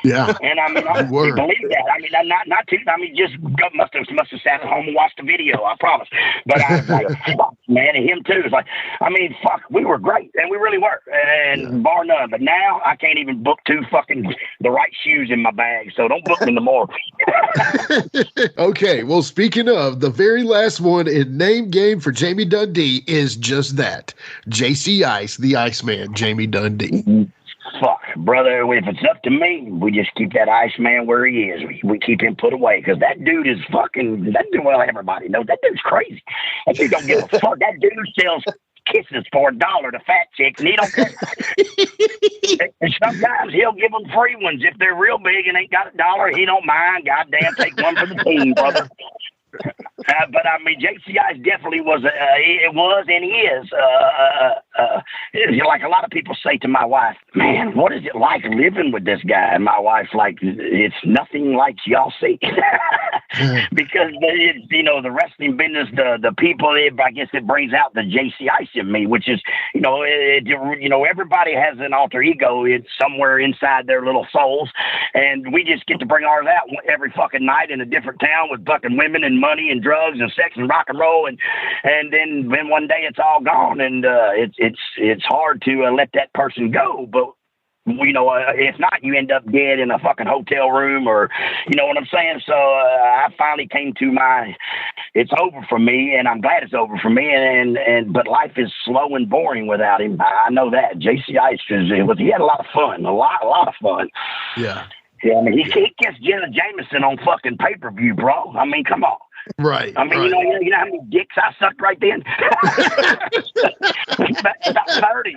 Yeah, and I mean, I believe that. I mean, not too. I mean, just must have sat at home and watched the video. I promise. But I was like, fuck, man, and him too. It's like, I mean, fuck, we were great, and we really were, and bar none. But now I can't even book the right shoes in my bag, so don't book me no more. Okay, well, speaking of, the very last one in name game for Jamie Dundee is just that: JC Ice, the Iceman, Jamie Dundee. Mm-hmm. Fuck, brother, if it's up to me, we just keep that Iceman where he is. We keep him put away, because that dude is fucking, well, everybody knows that dude's crazy. That dude don't give a fuck. That dude sells kisses for $1 to fat chicks, and he don't care. And sometimes he'll give them free ones. If they're real big and ain't got $1, he don't mind. Goddamn, take one for the team, brother. But I mean, JCI definitely was. It was and he is. Like a lot of people say to my wife, "Man, what is it like living with this guy?" And my wife's like, "It's nothing like y'all see," because the wrestling business, the people. I guess it brings out the JCI in me, which is everybody has an alter ego. It's somewhere inside their little souls, and we just get to bring ours out every fucking night in a different town with fucking women and money and drugs and sex and rock and roll, and then one day it's all gone, and it's hard to let that person go. But if not, you end up dead in a fucking hotel room, or you know what I'm saying. So I finally came to it's over for me, and I'm glad it's over for me. But life is slow and boring without him. I know that. JC Ice he had a lot of fun, a lot of fun. Yeah. Yeah, I mean, he gets Jenna Jameson on fucking pay-per-view, bro. I mean, come on. Right. I mean, right. You know how many dicks I sucked right then? About 30.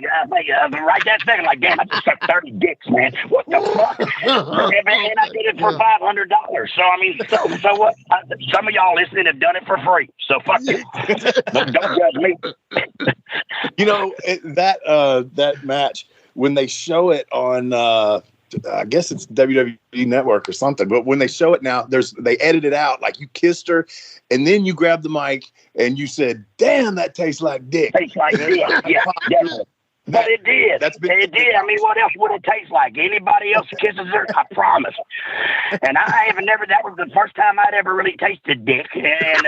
Right that second, like, damn, I just sucked 30 dicks, man. What the fuck? And I did it for $500. So, I mean, so what? Some of y'all listening have done it for free. So, fuck it. Don't judge me. That match, when they show it on... I guess it's WWE Network or something, but when they show it now, they edit it out. Like you kissed her, and then you grabbed the mic and you said, "Damn, that tastes like dick." Tastes like dick, yeah, definitely. But it did. It did. I mean, what else would it taste like? Anybody else kisses her? I promise. And that was the first time I'd ever really tasted dick. And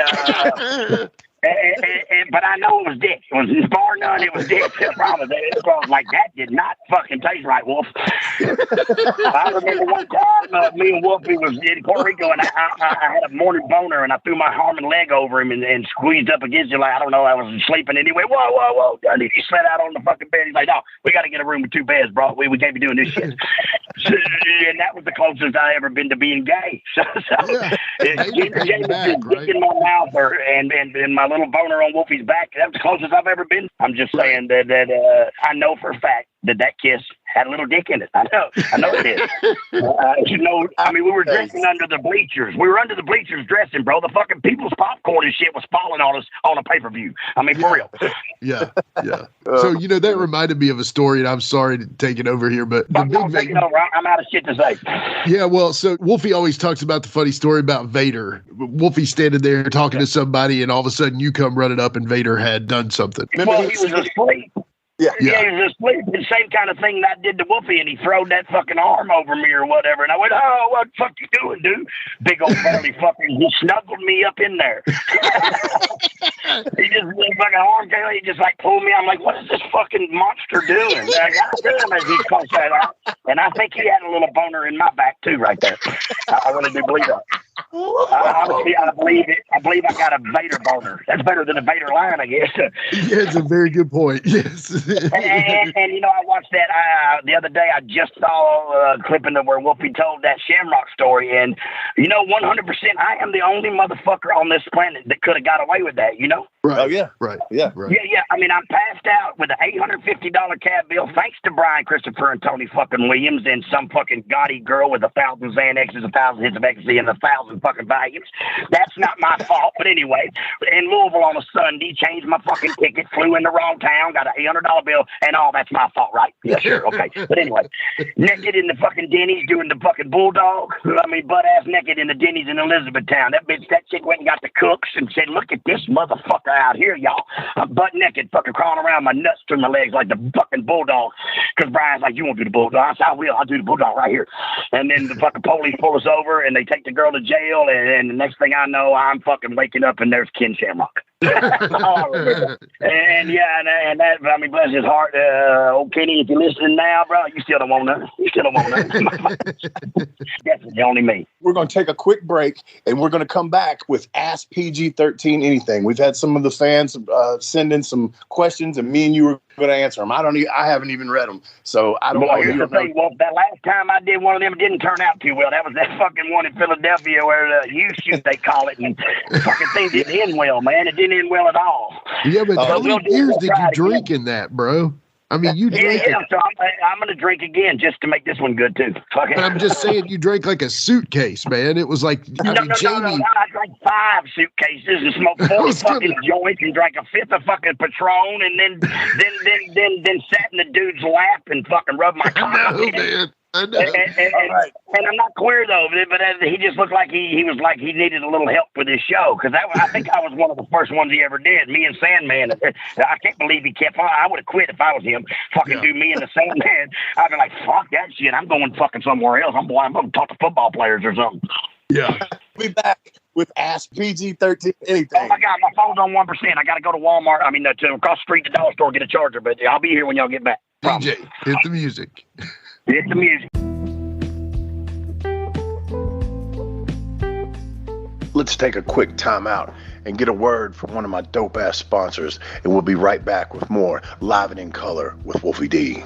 but I know it was dick. It was bar none. It was dick. I promise. It was like, that did not fucking taste right, Wolf. I remember one time me and Wolfie was in Puerto Rico, and I had a morning boner, and I threw my arm and leg over him and squeezed up against him like, I don't know, I was sleeping anyway. Whoa. And he slid out on the fucking bed. He's like, "No, we got to get a room with 2 beds, bro. We can't be doing this shit." And that was the closest I ever been to being gay. So Jamie was just dick in my mouth and my little boner on Wolfie's back. That's the closest I've ever been. I'm just saying that I know for a fact that kiss had a little dick in it. I know it did. We were dressing under the bleachers. We were under the bleachers dressing, bro. The fucking people's popcorn and shit was falling on us on a pay-per-view. I mean, for real. Yeah. So, that reminded me of a story, and I'm sorry to take it over here, but I'm out of shit to say. Yeah, well, so Wolfie always talks about the funny story about Vader. Wolfie standing there talking to somebody, and all of a sudden you come running up, and Vader had done something. Well, he was asleep. Yeah, he was asleep. The same kind of thing that I did to Wolfie, and he throwed that fucking arm over me or whatever. And I went, "Oh, what the fuck you doing, dude?" Big old burly fucking, he snuggled me up in there. He just fucking arm came, he just like pulled me. I'm like, "What is this fucking monster doing?" And I got to him as he calls that out. And I think he had a little boner in my back too, right there. I really do believe that. I believe it. I believe I got a Vader boner. That's better than a Vader line, I guess. Yeah, it's a very good point. Yes. and I watched that the other day. I just saw a clip in where Wolfie told that Shamrock story, and 100%, I am the only motherfucker on this planet that could have got away with that. Right. Oh yeah. Right. Yeah. Right. Yeah. I mean, I'm passed out with an $850 cab bill, thanks to Brian Christopher and Tony fucking Williams and some fucking gaudy girl with 1,000 Xanaxes, 1,000 hits of ecstasy, and 1,000 fucking volumes. That's not my fault. But anyway, in Louisville on a Sunday, changed my fucking ticket, flew in the wrong town, got an $800 bill, and all that's my fault, right? Yeah, sure, okay. But anyway, naked in the fucking Denny's doing the fucking bulldog. Butt ass naked in the Denny's in Elizabethtown. That chick went and got the cooks and said, "Look at this motherfucker out here, y'all. I'm butt naked, fucking crawling around, my nuts through my legs like the fucking bulldog." Because Brian's like, "You won't do the bulldog." I said, "I will. I'll do the bulldog right here." And then the fucking police pull us over and they take the girl to jail. And the next thing I know, I'm fucking waking up and there's Ken Shamrock. and that, bless his heart. Old Kenny, if you're listening now, bro, you still don't want nothing. Definitely only me. We're going to take a quick break, and we're going to come back with Ask PG-13 Anything. We've had some of the fans send in some questions, and me and you were going to answer them. I haven't even read them, so I don't know. Here's the thing, Wolf. That last time I did one of them, it didn't turn out too well. That was that fucking one in Philadelphia where U-shoot, they call it, and fucking thing didn't end well, man. It didn't end well at all. Yeah, but how many beers did you drink in that, bro? I mean, you drank. Yeah, so I'm going to drink again just to make this one good, too. But I'm just saying, you drank like a suitcase, man. It was like, Jamie. No. I drank 5 suitcases and smoked 4 fucking joints and drank a 5th of fucking Patron and then sat in the dude's lap and fucking rubbed my cock. I know, man. I know. And I'm not queer though, but he just looked like he was like he needed a little help with his show because I think I was one of the first ones he ever did. Me and Sandman. I can't believe he kept on. I would have quit if I was him. Fucking do me and the Sandman. I'd be like, fuck that shit. I'm going fucking somewhere else. I'm going to talk to football players or something. Yeah. We'll be back with Ask PG-13 Anything. Oh my God, my phone's on 1%. I got to go to Walmart. To across the street to the dollar store get a charger, but I'll be here when y'all get back. DJ, hit the music. Hit the music. Let's take a quick time out and get a word from one of my dope-ass sponsors, and we'll be right back with more Live and in Color with Wolfie D.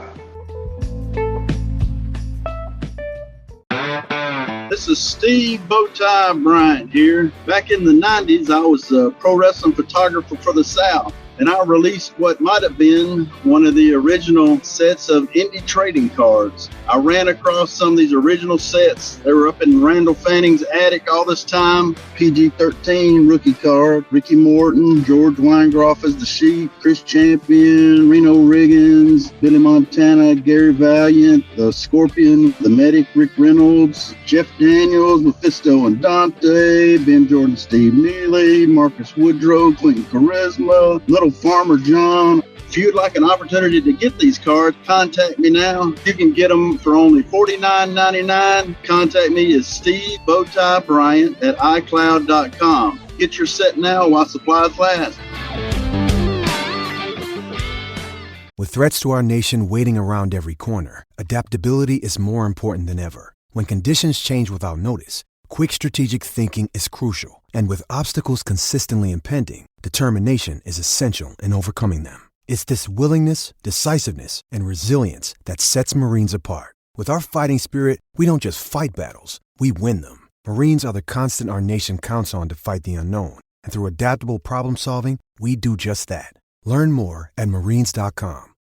This is Steve Bowtie Bryant here. Back in the 90s, I was a pro wrestling photographer for the South, and I released what might have been one of the original sets of indie trading cards. I ran across some of these original sets. They were up in Randall Fanning's attic all this time. PG-13 rookie card, Ricky Morton, George Weingroff as the Sheep, Chris Champion, Reno Riggins, Billy Montana, Gary Valiant, the Scorpion, the Medic, Rick Reynolds, Jeff Daniels, Mephisto and Dante, Ben Jordan, Steve Neely, Marcus Woodrow, Clinton Charisma, Little Farmer John. If you'd like an opportunity to get these cards, contact me now. You can get them for only $49.99. Contact me at stevebowtiebryant at iCloud.com. Get your set now while supplies last. With threats to our nation waiting around every corner, adaptability is more important than ever. When conditions change without notice, quick strategic thinking is crucial. And with obstacles consistently impending, determination is essential in overcoming them. It's this willingness, decisiveness, and resilience that sets Marines apart. With our fighting spirit, we don't just fight battles, we win them. Marines are the constant our nation counts on to fight the unknown. And through adaptable problem solving, we do just that. Learn more at marines.com.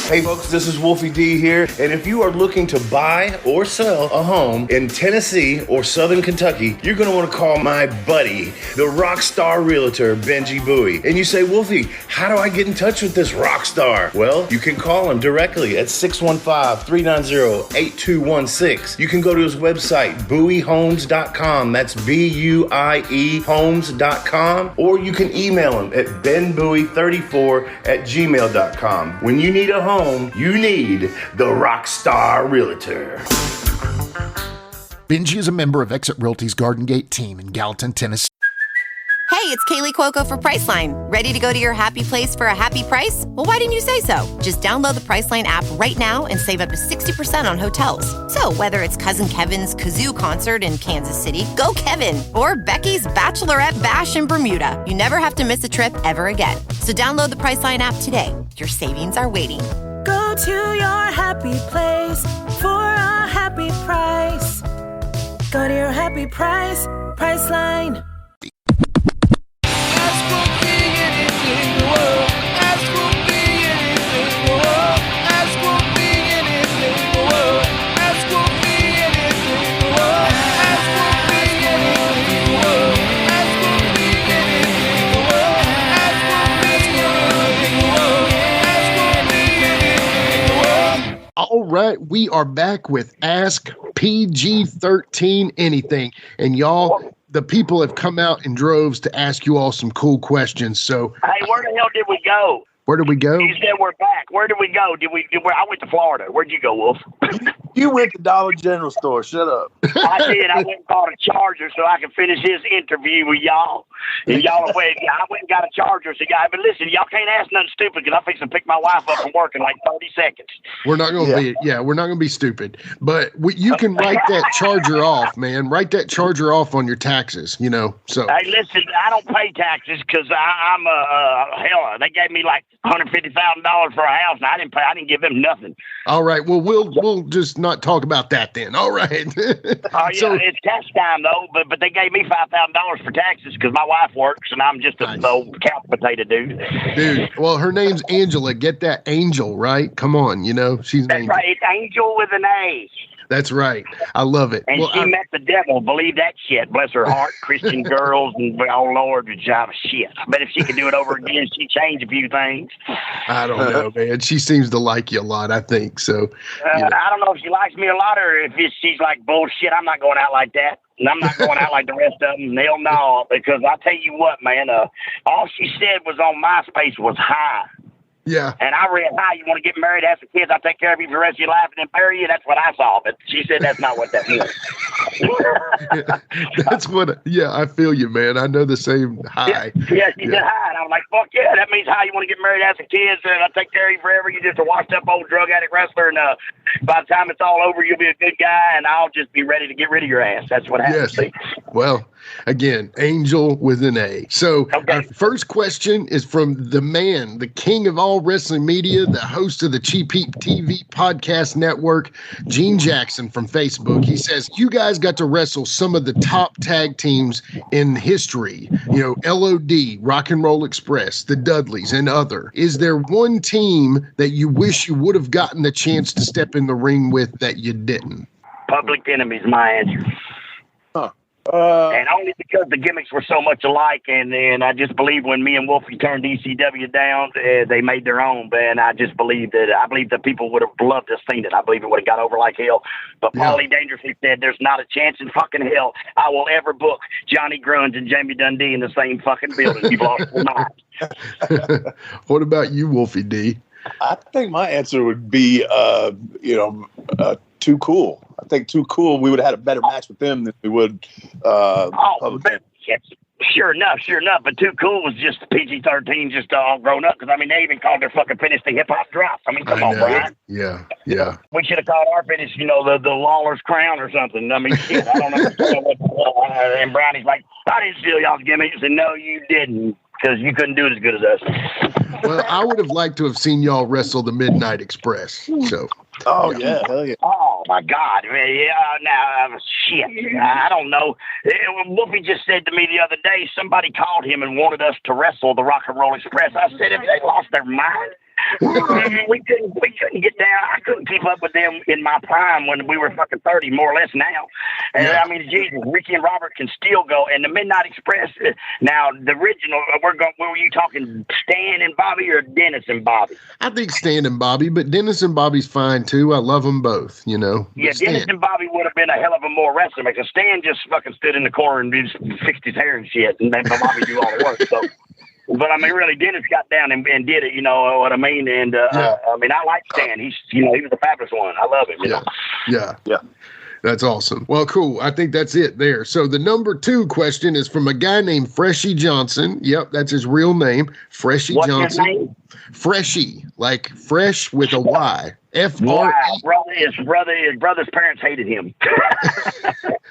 Hey folks, this is Wolfie D here, and if you are looking to buy or sell a home in Tennessee or Southern Kentucky, you're going to want to call my buddy, the rock star realtor, Benji Bowie. And you say, Wolfie, how do I get in touch with this rock star? Well, you can call him directly at 615-390-8216. You can go to his website, bowiehomes.com. That's B-U-I-E homes.com. Or you can email him at benbowie34@gmail.com. When you need a home, you need the Rockstar Realtor. Benji is a member of Exit Realty's Garden Gate team in Gallatin, Tennessee. Hey, it's Kaylee Cuoco for Priceline. Ready to go to your happy place for a happy price? Well, why didn't you say so? Just download the Priceline app right now and save up to 60% on hotels. So whether it's Cousin Kevin's Kazoo Concert in Kansas City, go Kevin, or Becky's Bachelorette Bash in Bermuda, you never have to miss a trip ever again. So download the Priceline app today. Your savings are waiting. Go to your happy place for a happy price. Go to your happy price, Priceline. All right, we are back with Ask PG-13 Anything. And y'all, the people have come out in droves to ask you all some cool questions. So, hey, where the hell did we go? Where did we go? You said we're back. Where did we go? I went to Florida. Where'd you go, Wolf? You went to Dollar General store. Shut up. I did. I went and bought a charger so I could finish this interview with y'all. And y'all went. I went and got a charger. So but listen, y'all can't ask nothing stupid because I'm fixing to pick my wife up from work in like 30 seconds. We're not going to we're not going to be stupid. But you can write that charger off, man. Write that charger off on your taxes, So. Hey, listen, I don't pay taxes because I'm hell. They gave me like $150,000 for a house, and I didn't pay. I didn't give them nothing. All right. Well, we'll just not talk about that then. All right. Oh yeah, it's tax time though. But they gave me $5,000 for taxes because my wife works, and I'm just a old couch potato dude. Dude, well, her name's Angela. Get that Angel right. Come on, she's that's right. It's Angel with an A. That's right. I love it. And she met the devil. Believe that shit. Bless her heart. Christian girls and oh Lord, the job of shit. But if she could do it over again, she'd change a few things. I don't know, man. She seems to like you a lot, I think. So I don't know if she likes me a lot or if she's like bullshit. I'm not going out like that. And I'm not going out like the rest of them. Hell no. Because I tell you what, man, all she said was on MySpace was hi. Yeah. And I read, hi, you want to get married, have some kids, I'll take care of you for the rest of your life, and then marry you? That's what I saw. But she said that's not what that means. That's what, I feel you, man. I know the same hi. Yeah, she said hi. And I was like, fuck yeah, that means hi. You want to get married, have some kids, and I'll take care of you forever. You're just a washed up old drug addict wrestler, and by the time it's all over, you'll be a good guy, and I'll just be ready to get rid of your ass. That's what happens. Yes. Well, again, Angel with an A. So our first question is from the man, the king of all wrestling media, the host of the Cheap Heat TV podcast network, Gene Jackson from Facebook. He says, you guys got to wrestle some of the top tag teams in history, LOD, Rock and Roll Express, the Dudleys, and other. Is there one team that you wish you would have gotten the chance to step in the ring with that you didn't? Public Enemy's my answer. And only because the gimmicks were so much alike, and I just believe when me and Wolfie turned ECW down, they made their own. And I just believe that people would have loved to have seen it. I believe it would have got over like hell. But Paulie dangerously said, "There's not a chance in fucking hell I will ever book Johnny Grunge and Jamie Dundee in the same fucking building. You've lost your mind." What about you, Wolfie D? I think my answer would be, Too Cool. I think Too Cool, we would have had a better match with them than we would. Sure enough. But Too Cool was just PG-13, just all grown up. Because, they even called their fucking finish the hip-hop drop. Come on, Brian. Yeah. We should have called our finish, the Lawler's Crown or something. Shit, I don't know what. And Brownie's like, I didn't steal y'all's gimmicks. And no, you didn't. Because you couldn't do it as good as us. Well, I would have liked to have seen y'all wrestle the Midnight Express. So. Oh, yeah. Hell yeah. Oh, my God. Shit. I don't know. Wolfie just said to me the other day, somebody called him and wanted us to wrestle the Rock and Roll Express. I said, if they lost their mind, we couldn't get down. I couldn't keep up with them in my prime when we were fucking 30, more or less now. And I mean, Jesus, Ricky and Robert can still go. And the Midnight Express, now the original, were you talking Stan and Bobby or Dennis and Bobby? I think Stan and Bobby, but Dennis and Bobby's fine too. I love them both, you know. Yeah, Dennis and Bobby would have been a hell of a more wrestler because Stan just fucking stood in the corner and just fixed his hair and shit, and then Bobby do all the work. So. But I mean, really, Dennis got down and did it. You know what I mean? And I mean, I like Stan. He was a fabulous one. I love him. You know? Yeah. That's awesome. Well, cool. I think that's it there. So the number 2 question is from a guy named Freshie Johnson. Yep, that's his real name, Freshie Johnson. What's his name? Freshie, like fresh with a Y. F-R-E. Wow, his brother's parents hated him.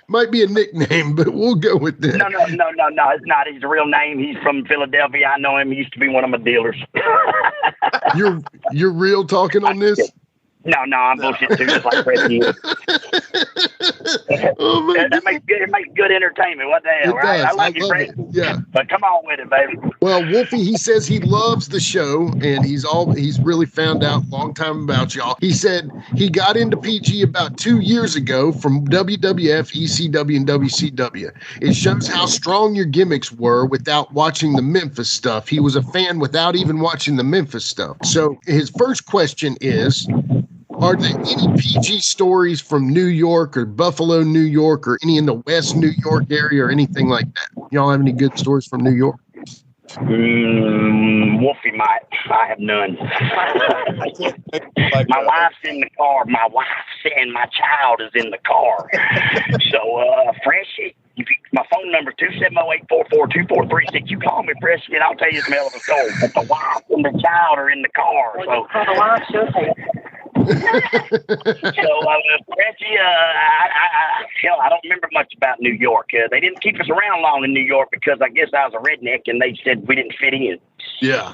Might be a nickname, but we'll go with that. No, it's not. He's a real name. He's from Philadelphia. I know him. He used to be one of my dealers. You're real talking on this? No, I'm bullshit too, just like Freddie is. It makes good entertainment. What the hell, right? Does. I like it, Freddie. Yeah. But come on with it, baby. Well, Wolfie, he says he loves the show, and he's really found out a long time about y'all. He said he got into PG about 2 years ago from WWF, ECW, and WCW. It shows how strong your gimmicks were without watching the Memphis stuff. He was a fan without even watching the Memphis stuff. So his first question is, are there any PG stories from New York or Buffalo, New York, or any in the West New York area or anything like that? Y'all have any good stories from New York? Wolfie might. I have none. My wife's in the car. My wife's and my child is in the car. So, Freshie, my phone number 270-844-2436. You call me, Freshie, and I'll tell you the hell of a story. But the wife and the child are in the car. So. Reggie, I don't remember much about New York. They didn't keep us around long in New York because I guess I was a redneck and they said we didn't fit in. Yeah.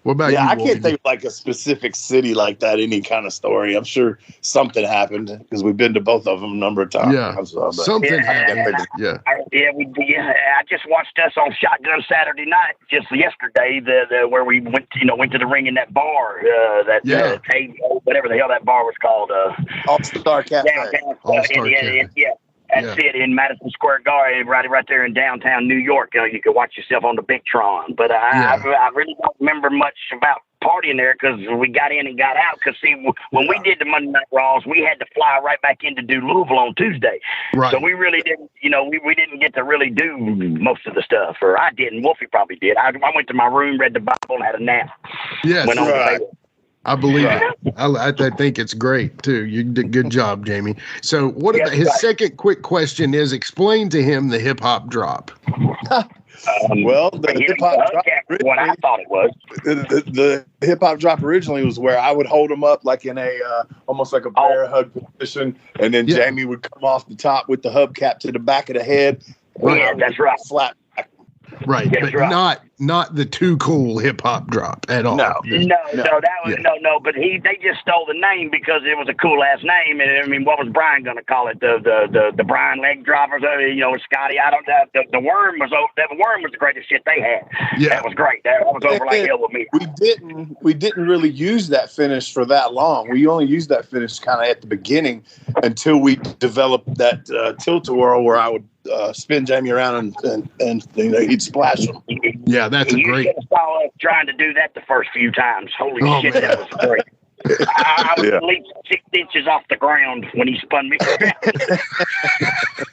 What about you? I can't think of like a specific city like that, any kind of story. I'm sure something happened because we've been to both of them a number of times. Yeah, something happened. I just watched us on Shotgun Saturday Night just yesterday, where we went to the ring in that bar, whatever the hell that bar was called. All-Star Cafe. All-Star Cafe. That's it, in Madison Square Garden, right there in downtown New York. You could watch yourself on the Big Tron. But I really don't remember much about partying there because we got in and got out. Because, see, when we did the Monday Night Raws, we had to fly right back in to do Louisville on Tuesday. Right. So we really didn't, we didn't get to really do most of the stuff. Or I didn't. Wolfie probably did. I went to my room, read the Bible, and had a nap. Yes, went on the table. I believe it. I think it's great too. You did good job, Jamie. So his second quick question is, explain to him the hip hop drop. Well, the hip hop drop, what I thought it was. The hip hop drop originally was where I would hold him up like in a almost like a bear hug position, and then Jamie would come off the top with the hubcap to the back of the head. Yeah, that's right. Flat. Right, but not the too cool hip hop drop at all. No, that was no. But they just stole the name because it was a cool ass name. And I mean, what was Brian going to call it? The Brian leg droppers? Scotty. I don't know. The worm was the greatest shit they had. Yeah, that was great. That was over like hell with me. We didn't really use that finish for that long. We only used that finish kind of at the beginning until we developed that tilt-a-whirl where I would spin Jamie around and he'd splash him. Yeah, that's a great. You saw us trying to do that the first few times. Holy shit, man. That was great. I was at least 6 inches off the ground when he spun me around.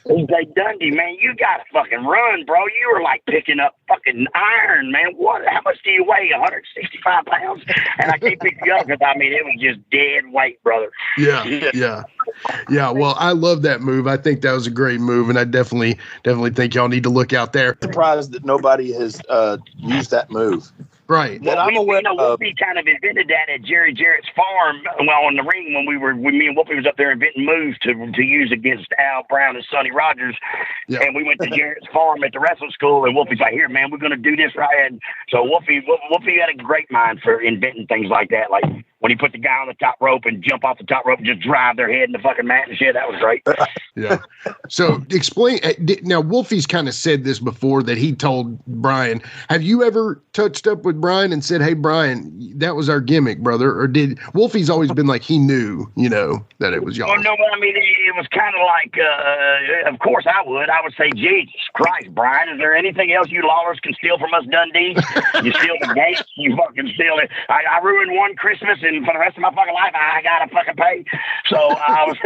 He's like, Dundee, man, you gotta fucking run, bro. You were like picking up fucking iron, man. How much do you weigh? 165 pounds? And I can't pick you up because it was just dead weight, brother. Yeah. Well, I love that move. I think that was a great move, and I definitely think y'all need to look out there. I'm surprised that nobody has used that move. Right. Well, Wolfie kind of invented that at Jerry Jarrett's farm, on the ring when me and Wolfie was up there inventing moves to use against Al Brown and Sonny Rogers. Yeah. And we went to Jarrett's farm at the wrestling school, and Wolfie's like, here, man, we're going to do this right. And so Wolfie had a great mind for inventing things like that. Like, when he put the guy on the top rope and jump off the top rope and just drive their head in the fucking mat and shit. That was great. Yeah. So explain now. Wolfie's kind of said this before that he told Brian. Have you ever touched up with Brian and said, "Hey, Brian, that was our gimmick, brother"? Or did Wolfie's always been like he knew, that it was y'all? Oh no, I mean it was kind of like. Of course, I would say, Jesus Christ, Brian, is there anything else you lawlers can steal from us, Dundee? You steal the gates, you fucking steal it. I ruined one Christmas, and for the rest of my fucking life, I gotta fucking pay. So I was,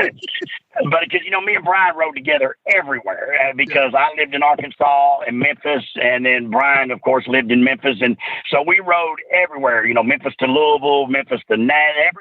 but because me and Brian rode together everywhere because I lived in Arkansas and Memphis, and then Brian, of course, lived in Memphis, and so we rode everywhere. Memphis to Louisville, Memphis to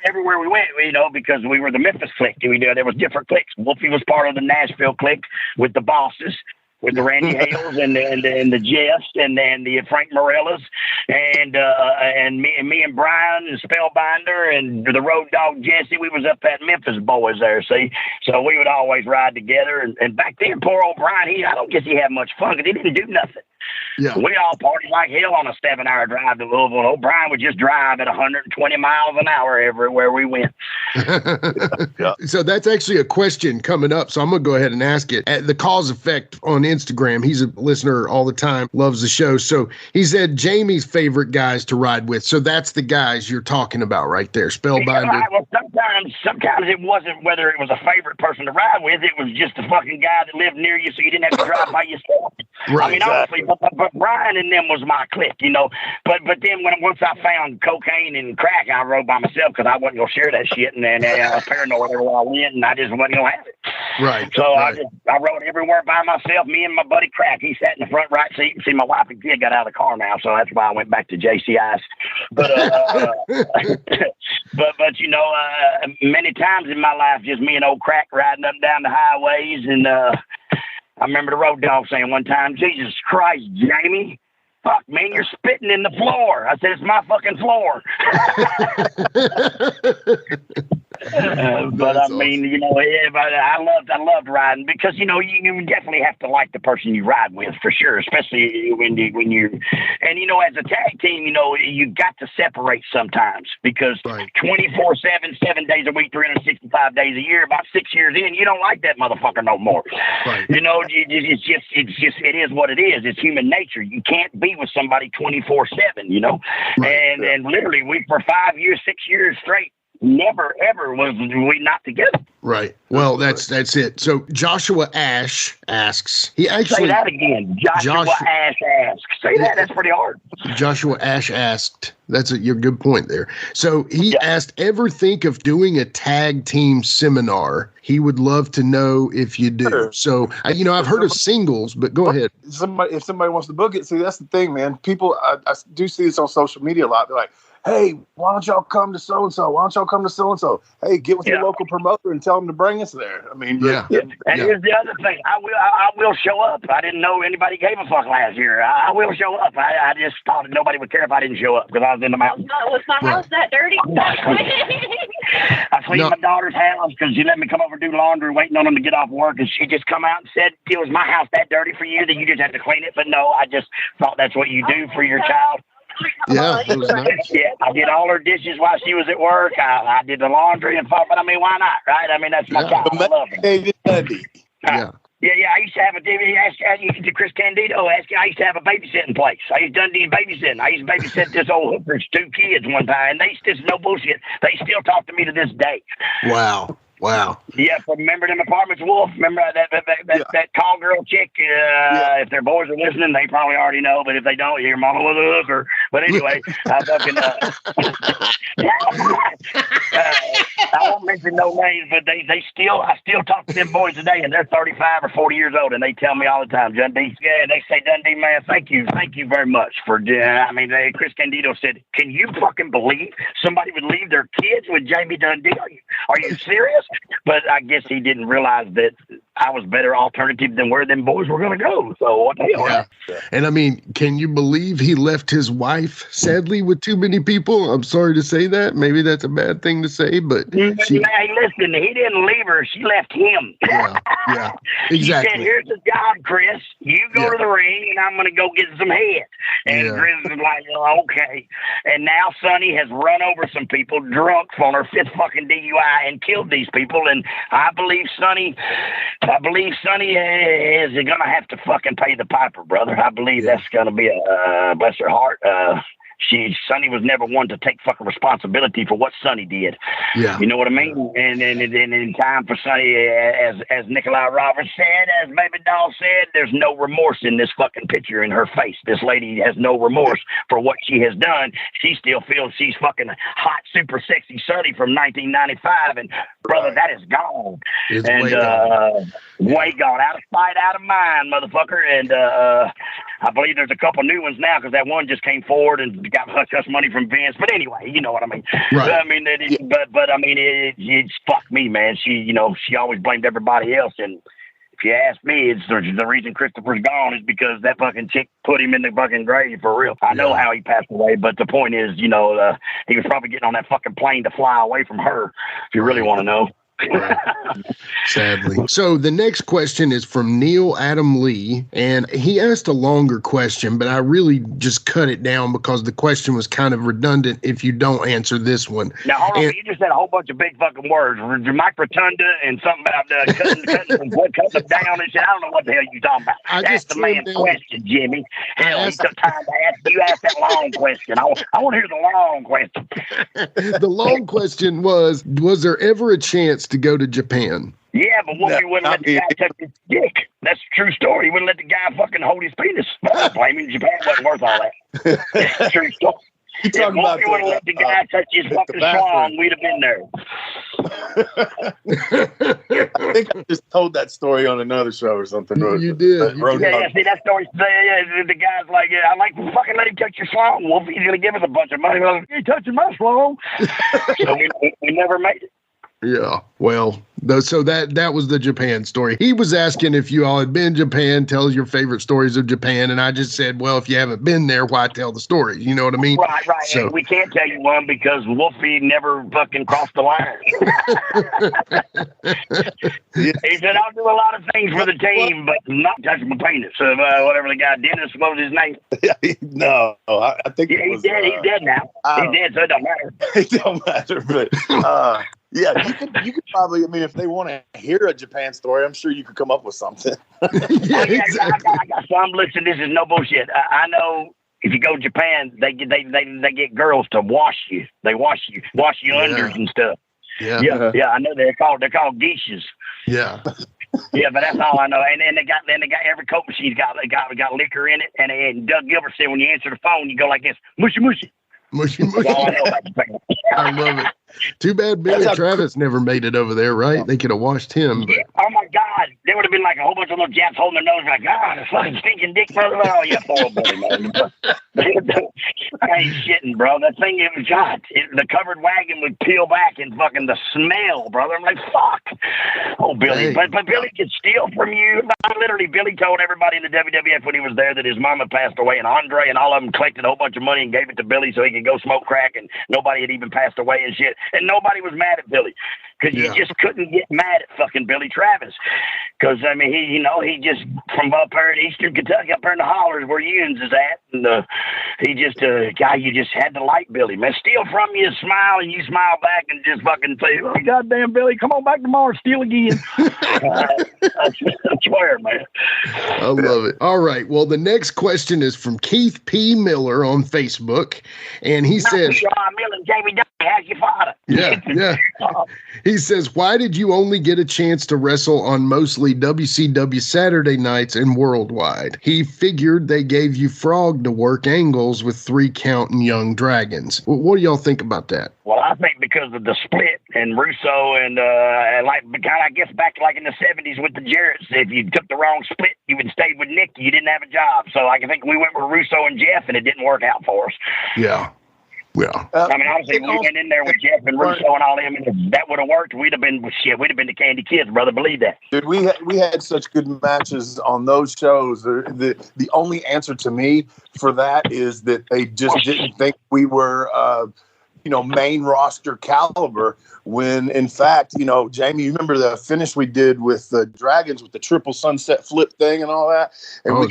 everywhere we went. Because we were the Memphis clique. There was different cliques. Wolfie was part of the Nashville clique with the bosses, with the Randy Hales and the Jest and the Frank Morellas and me and Brian and Spellbinder and the Road Dog Jesse. We was up at Memphis boys there, see. So we would always ride together. And back then, poor old Brian, I don't guess he had much fun because he didn't do nothing. Yeah. We all partied like hell on a 7-hour drive to Louisville. Old Brian would just drive at 120 miles an hour everywhere we went. Yeah. So that's actually a question coming up. So I'm going to go ahead and ask it. At the Cause Effect on Instagram, he's a listener all the time, loves the show. So he said Jamie's favorite guys to ride with. So that's the guys you're talking about right there, Spellbinder. Yeah, well, sometimes it wasn't whether it was a favorite person to ride with. It was just the fucking guy that lived near you so you didn't have to drive by yourself. Right, I mean, honestly, but Brian and them was my clique, But then once I found cocaine and crack, I rode by myself because I wasn't going to share that shit. And then I was paranoid everywhere I went, and I just wasn't going to have it. Right. So I rode everywhere by myself, me and my buddy Crack. He sat in the front right seat. See, my wife and kid got out of the car now, so that's why I went back to JCI's. But, many times in my life, just me and old Crack riding up and down the highways. And I remember the road dog saying one time, Jesus Christ, Jamie, fuck, man, you're spitting in the floor. I said, it's my fucking floor. But I mean, I loved riding because, you definitely have to like the person you ride with for sure, especially when you, and, as a tag team, you got to separate sometimes because 24/7, 7 days a week, 365 days a year, about 6 years in, you don't like that motherfucker no more. Right. It is what it is. It's human nature. You can't be with somebody 24/7, Right. And literally for 5 years, 6 years straight, never ever was we not together. Right. Well, that's it. So Joshua Ash asks. He actually say that again. Joshua Ash asks. Say that. That's pretty hard. Joshua Ash asked. That's your good point there. So he asked, ever think of doing a tag team seminar? He would love to know if you do. Sure. So I've heard of singles, but go ahead. If somebody wants to book it, see, that's the thing, man. People, I do see this on social media a lot. They're like, hey, why don't y'all come to so-and-so? Why don't y'all come to so-and-so? Hey, get with your local promoter and tell them to bring us there. I mean, And here's the other thing. I will show up. I didn't know anybody gave a fuck last year. I will show up. I just thought nobody would care if I didn't show up because I was in the mountains. Was my house that dirty? I cleaned my daughter's house because she let me come over and do laundry waiting on them to get off work, and she just come out and said, it was my house that dirty for you that you just have to clean it? But no, I just thought that's what you do for your child. Yeah, it was nice. Yeah, I did all her dishes while she was at work. I did the laundry and fuck, but I mean, why not, right? I mean, that's my child. I love her. I used to have a Chris Candido asked. I used to have a babysitting place. I used Dundee babysitting. I used to babysit this old hooker's 2 kids one time, and they still no bullshit. They still talk to me to this day. Wow. Yeah, remember them apartments, Wolf? Remember that call girl chick? If their boys are listening, they probably already know. But if they don't, your mama was a hooker. But anyway, I fucking I won't mention no names, but I still talk to them boys today, and they're 35 or 40 years old, and they tell me all the time, Dundee. Yeah, they say, Dundee, man, thank you very much for. Chris Candido said, can you fucking believe somebody would leave their kids with Jamie Dundee? Are you serious? But I guess he didn't realize that I was better alternative than where them boys were going to go. So what the hell? Yeah. And I mean, can you believe he left his wife, sadly, with too many people? I'm sorry to say that. Maybe that's a bad thing to say, but hey, listen, he didn't leave her. She left him. Yeah, exactly. She said, here's the job, Chris. You go to the ring, and I'm going to go get some head. And Chris was like, oh, okay. And now Sonny has run over some people drunk on her 5th fucking DUI and killed these people. And I believe Sonny is going to have to fucking pay the piper, brother. I believe that's going to be a bless her heart. Sonny was never one to take fucking responsibility for what Sonny did. Yeah. You know what I mean? And in time for Sonny, as Nikolai Roberts said, as Baby Doll said, there's no remorse in this fucking picture in her face. This lady has no remorse for what she has done. She still feels she's fucking hot, super sexy Sonny from 1995. And brother, that is gone. It's way gone. Out of sight, out of mind, motherfucker. And I believe there's a couple new ones now because that one just came forward and got hush money from Vince. But anyway, you know what I mean. Right. I mean, but I mean, it's fuck me, man. She always blamed everybody else. And if you ask me, it's the reason Christopher's gone is because that fucking chick put him in the fucking grave for real. I know how he passed away, but the point is, he was probably getting on that fucking plane to fly away from her. If you really want to know. Right. Sadly. So the next question is from Neil Adam Lee, and he asked a longer question, but I really just cut it down because the question was kind of redundant if you don't answer this one. Now, hold on. You just said a whole bunch of big fucking words. Mike Rotunda and something about cutting them down and shit. I don't know what the hell you're talking about. That's the man's question, Jimmy. Hell, he took time to ask you. Asked that long question. I want to hear the long question. The long question was there ever a chance to go to Japan? Yeah, but Wolfie wouldn't let the guy touch his dick. That's a true story. He wouldn't let the guy fucking hold his penis. I blame him. Japan wasn't worth all that. That's true story. If Wolfie wouldn't let the guy touch his fucking schlong, we'd have been there. I think I just told that story on another show or something. You did. See, that story, the guy's like, I'd like to fucking let him touch your schlong, Wolfie. He's going to give us a bunch of money. We're like, he's touching my schlong. So we never made it. Yeah, well, so that was the Japan story. He was asking if you all had been to Japan, tell your favorite stories of Japan, and I just said, well, if you haven't been there, why tell the story? You know what I mean? Right. So, and we can't tell you one because Wolfie never fucking crossed the line. He said, I'll do a lot of things for the team, but not touch my penis. Whatever the guy, Dennis, what was his name? No, I think he's dead. He's dead now. He's dead, so it don't matter. It don't matter, but... yeah, you could probably, I mean, if they want to hear a Japan story, I'm sure you could come up with something. Exactly. I got some. Listen, this is no bullshit. I know if you go to Japan, they get girls to wash you. They wash your unders and stuff. Yeah. I know they're called geishas. Yeah. Yeah, but that's all I know. And then they got every coat machine's got liquor in it. And Doug Gilbert said when you answer the phone, you go like this, mushy mushy. Mushy mushy. That's all I know about Japan. I love it. Too bad Billy Travis never made it over there, right? They could have washed him. But... Yeah. Oh, my God. There would have been like a whole bunch of little Japs holding their nose like, the fucking stinking dick, brother. Oh, yeah, horrible, man. I ain't shitting, bro. That thing, it was God. The covered wagon would peel back and fucking the smell, brother. I'm like, fuck. Oh, Billy. But Billy could steal from you. Literally, Billy told everybody in the WWF when he was there that his mama passed away, and Andre and all of them collected a whole bunch of money and gave it to Billy so he could go smoke crack, and nobody had even passed away and shit. And nobody was mad at Billy because you just couldn't get mad at fucking Billy Travis. Because, I mean, he just from up there in Eastern Kentucky, up there in the hollers where Ewan's is at. And he just, guy, you just had to like Billy, man. Steal from you, smile, and you smile back and just fucking say, oh, goddamn, Billy, come on back tomorrow and steal again. I swear, man. I love it. All right. Well, the next question is from Keith P. Miller on Facebook. And he says, Jamie, how's your father? Yeah. He says, why did you only get a chance to wrestle on mostly WCW Saturday nights and worldwide? He figured they gave you Frog to work angles with 3 count and Young Dragons. What do y'all think about that? Well, I think because of the split and Russo and like kind of I guess back like in the 70s with the Jarretts, if you took the wrong split, you would stay with Nick. You didn't have a job. So I think we went with Russo and Jeff, and it didn't work out for us. Yeah. Yeah. I mean, obviously, we went in there with Jeff and Russo and all them, and if that would have worked, we'd have been the Candy Kids, brother. Believe that. Dude, we had such good matches on those shows. The only answer to me for that is that they just didn't think we were, main roster caliber. When in fact, Jamie, you remember the finish we did with the Dragons with the triple sunset flip thing and all that? And we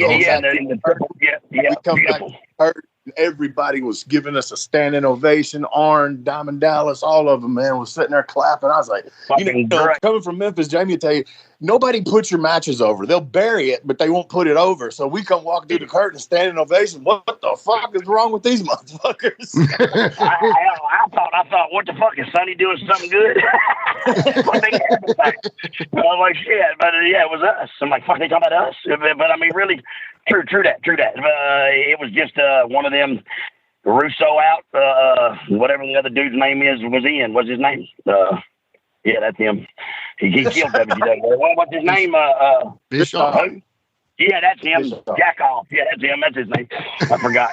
come back hurt. Everybody was giving us a standing ovation. Arn, Diamond Dallas, all of them, man, was sitting there clapping. I was like, coming from Memphis, Jamie will tell you, nobody puts your matches over. They'll bury it, but they won't put it over. So we come walking through the curtain, standing ovation. What the fuck is wrong with these motherfuckers? I thought, what the fuck is Sonny doing something good? I was like, shit, but yeah, it was us. I'm like, fuck, they talking about us? But I mean, really. True that. It was just one of them Russo out, whatever the other dude's name is, was his name. Yeah, that's him. He killed WCW. What's his name? Bischoff. Yeah, that's him. Jack off. Yeah, that's him. That's his name. I forgot.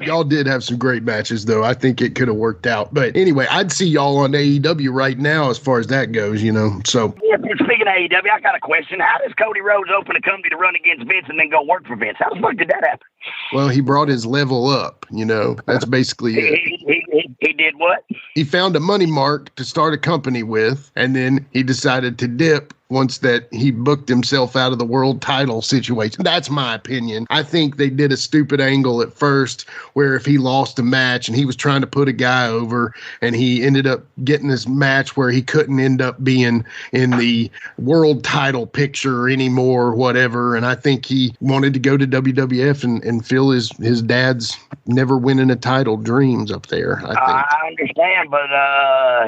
Y'all did have some great matches, though. I think it could have worked out. But anyway, I'd see y'all on AEW right now as far as that goes, So yeah, speaking of AEW, I got a question. How does Cody Rhodes open a company to run against Vince and then go work for Vince? How the fuck did that happen? Well, he brought his level up, That's basically it. He did what? He found a money mark to start a company with, and then he decided to dip once that he booked himself out of the world title situation. That's my opinion. I think they did a stupid angle at first where if he lost a match and he was trying to put a guy over and he ended up getting this match where he couldn't end up being in the world title picture anymore or whatever. And I think he wanted to go to WWF and fill his dad's never winning a title dreams up there. I understand, but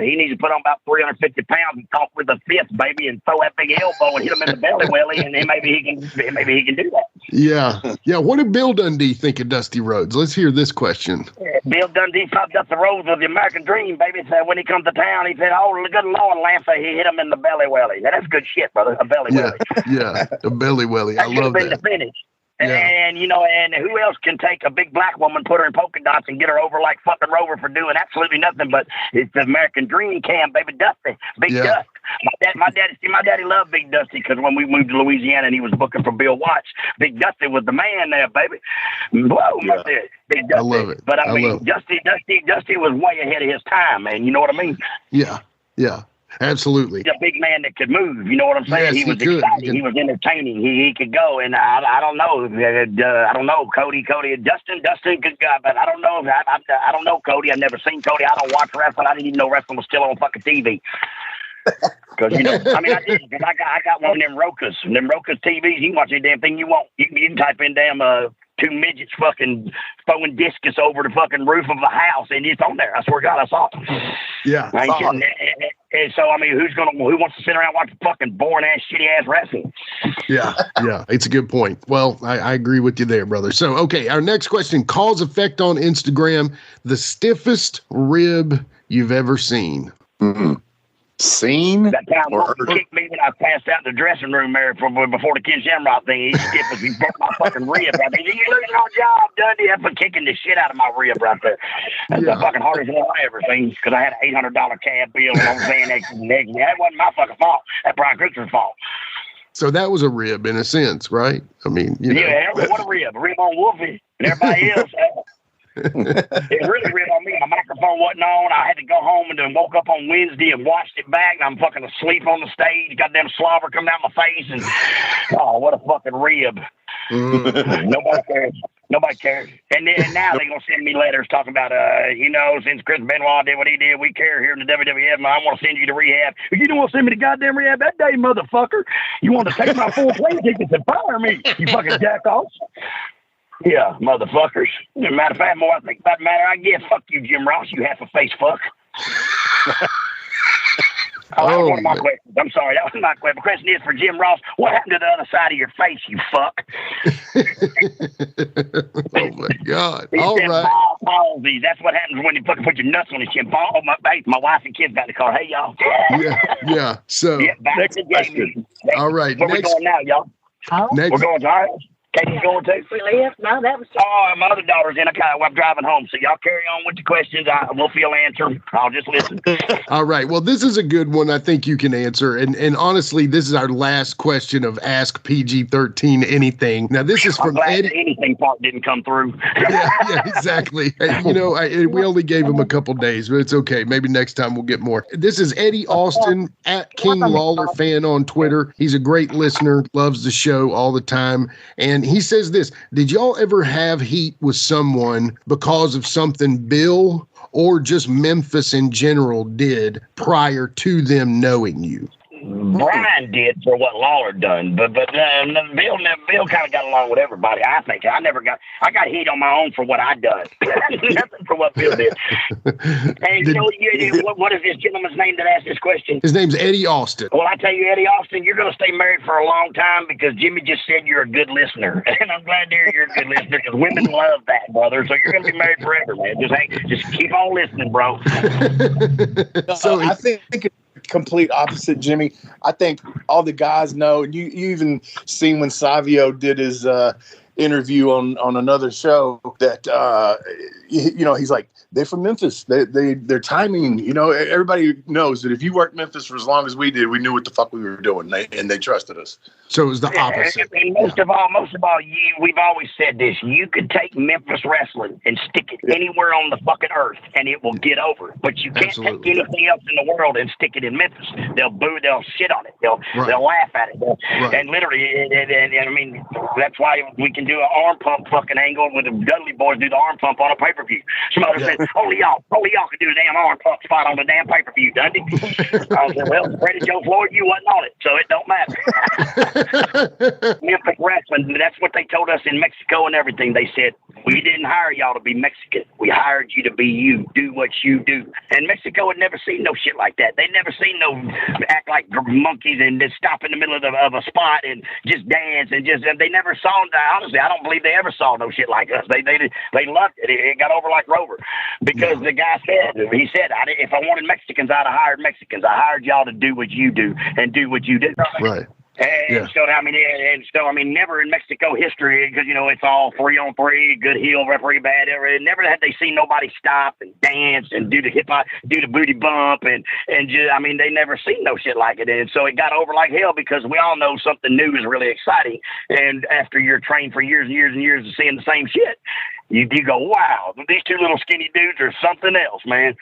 he needs to put on about 350 pounds and talk with a fist, baby, and throw that big elbow and hit him in the belly welly, and then maybe he can do that. Yeah. What did Bill Dundee think of Dusty Rhodes? Let's hear this question. Bill Dundee popped up the roads with the American Dream, baby. So when he comes to town, he said, "Oh, good Lord, Lance, he hit him in the belly welly." Now, that's good shit, brother. A belly welly. Yeah, a belly welly. I love that. The finish. Yeah. And who else can take a big black woman, put her in polka dots, and get her over like fucking Rover for doing absolutely nothing? But it's the American Dream Cam, baby, Dusty, Big Dust. My daddy loved Big Dusty because when we moved to Louisiana and he was booking for Bill Watts, Big Dusty was the man there, baby. Whoa, Big Dusty. I love it. But I mean, Dusty was way ahead of his time, man. You know what I mean? Yeah. Absolutely. A big man that could move. You know what I'm saying? Yes, he was exciting. He was entertaining. He could go. And I don't know. I don't know. Cody, Dustin, good guy. But I don't know. I don't know Cody. I've never seen Cody. I don't watch wrestling. I didn't even know wrestling was still on fucking TV. Because, I did. Because I got one of them Rokas. Them Rokas TVs. You can watch any damn thing you want. You can type in damn two midgets fucking throwing discus over the fucking roof of a house, and it's on there. I swear to God, I saw it. Yeah. And so, I mean, who wants to sit around watching fucking boring ass, shitty ass wrestling? Yeah. It's a good point. Well, I agree with you there, brother. So, okay, our next question: cause effect on Instagram, the stiffest rib you've ever seen. Mm-hmm. Seen? That time Wolfie kicked me when I passed out in the dressing room there before the Ken Shamrock thing. He skipped us. He broke my fucking rib. I mean, you losing your job, Dundee. That's for kicking the shit out of my rib right there. That's the fucking hardest one I ever seen because I had an $800 cab bill and I was saying that wasn't my fucking fault. That's Brian Christopher's fault. So that was a rib in a sense, right? I mean, Yeah, what a rib. A rib on Wolfie and everybody else. It really real on me. My microphone wasn't on. I had to go home and then woke up on Wednesday and watched it back. And I'm fucking asleep on the stage. Goddamn slobber coming out my face. And what a fucking rib. Nobody cares. And now they're gonna send me letters talking about since Chris Benoit did what he did, we care here in the WWF. I want to send you to rehab. If you don't want to send me to goddamn rehab that day, motherfucker, you want to take my full plane tickets and fire me, you fucking jackoffs. Yeah, motherfuckers. Matter of fact, more I think about the matter I get. Fuck you, Jim Ross, you half a face fuck. That was one of my questions. I'm sorry, that was my question. The question is for Jim Ross, what happened to the other side of your face, you fuck? Oh, my God. He all said, right. Palsy. That's what happens when you put your nuts on his chin. Oh, my wife and kids got in the car. Hey, y'all. Yeah. So, back to Jamie. all right. Where we going now, y'all? Next, we're going to ours? Katie's going too? We left. No, that was. Oh, my other daughter's in. I'm driving home, so y'all carry on with the questions. Wolfie will answer them. I'll just listen. All right. Well, this is a good one. I think you can answer. And honestly, this is our last question of Ask PG-13 Anything. Now, this is from Eddie. The anything part didn't come through. yeah, exactly. We only gave him a couple days, but it's okay. Maybe next time we'll get more. This is Eddie Austin at King Lawler Fan on Twitter. He's a great listener, loves the show all the time. And he says this: did y'all ever have heat with someone because of something Bill or just Memphis in general did prior to them knowing you? Brian did for what Lawler done, but Bill kind of got along with everybody. I think I got heat on my own for what I done, nothing for what Bill did. And what is this gentleman's name that asked this question? His name's Eddie Austin. Well, I tell you, Eddie Austin, you're going to stay married for a long time because Jimmy just said you're a good listener, and I'm glad to hear you're a good listener because women love that, brother. So you're going to be married forever, man. Just keep on listening, bro. So I think complete opposite, Jimmy. I think all the guys know, and you even seen when Savio did his interview on another show that he's like, they're from Memphis. Their timing, everybody knows that if you worked Memphis for as long as we did, we knew what the fuck we were doing, and they trusted us. So it was the opposite. And most of all, we've always said this: you could take Memphis wrestling and stick it anywhere on the fucking earth, and it will get over. But you can't take anything else in the world and stick it in Memphis. They'll boo, they'll shit on it, they'll laugh at it, and literally, and I mean, that's why we can do an arm pump fucking angle with the Dudley boys do the arm pump on a pay-per-view. Some others said, only y'all can do the damn arm pump spot on the damn pay-per-view, Dundee. I said, well, Freddie Joe Floyd, you wasn't on it, so it don't matter. Memphis wrestling, that's what they told us in Mexico and everything. They said, we didn't hire y'all to be Mexican. We hired you to be you. Do what you do. And Mexico had never seen no shit like that. They never seen no act like monkeys and just stop in the middle of a spot and just dance and they never saw that. Honestly, I don't believe they ever saw no shit like us. They loved it. It got over like Rover because the guy said, if I wanted Mexicans, I'd have hired Mexicans. I hired y'all to do what you do and do what you do. Right. And so I mean, never in Mexico history, because it's all 3-on-3, good heel referee, bad. Never had they seen nobody stop and dance and do the hip hop, do the booty bump, and just, I mean, they never seen no shit like it. And so it got over like hell because we all know something new is really exciting. And after you're trained for years and years and years of seeing the same shit, you go, wow, these two little skinny dudes are something else, man.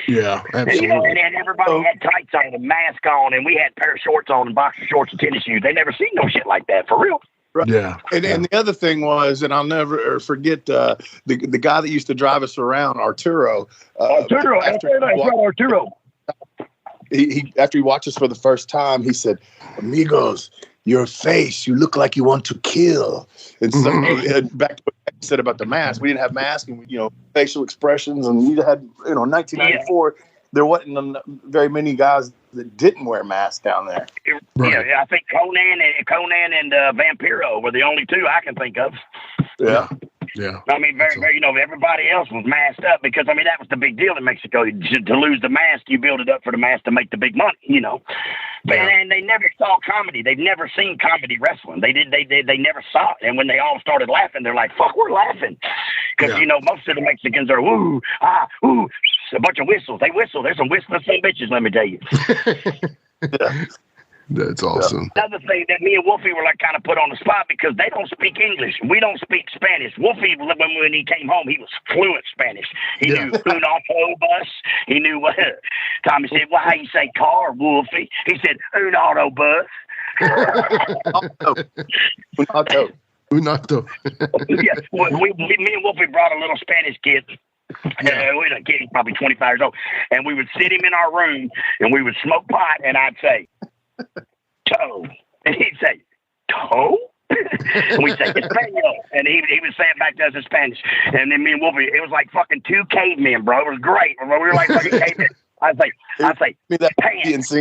Yeah, absolutely. And everybody had tights on and mask on, and we had pair of shorts on and boxer shorts and tennis shoes. They never seen no shit like that, for real. Right. Yeah. And the other thing was, and I'll never forget the guy that used to drive us around, Arturo. Arturo. He after he watched us for the first time, he said, "Amigos, your face, you look like you want to kill." And so back to what I said about the mask, we didn't have masks and facial expressions, and we had 1994. There wasn't very many guys that didn't wear masks down there. Right. Yeah, I think Conan and Vampiro were the only two I can think of. Yeah. Yeah. I mean, very, everybody else was masked up because, I mean, that was the big deal in Mexico. To lose the mask, you build it up for the mask to make the big money, But and they never saw comedy. They've never seen comedy wrestling. They never saw it. And when they all started laughing, they're like, fuck, we're laughing. Because, most of the Mexicans are, woo, ah, ooh, a bunch of whistles. They whistle. There's some whistling son bitches, let me tell you. That's awesome. Another thing that me and Wolfie were like kind of put on the spot because they don't speak English. We don't speak Spanish. Wolfie, when he came home, he was fluent Spanish. He knew un auto bus. He knew what. Tommy said, well, how you say car, Wolfie? He said, un auto bus. Un auto. Yeah, me and Wolfie brought a little Spanish kid. He's probably 25 years old. And we would sit him in our room and we would smoke pot and I'd say, toe. And he'd say, toe? And we'd say, Espanol. And he would say it back to us in Spanish. And then me and Wolfie, it was like fucking two cavemen, bro. It was great. We were like fucking cavemen. I'd say, me that pants.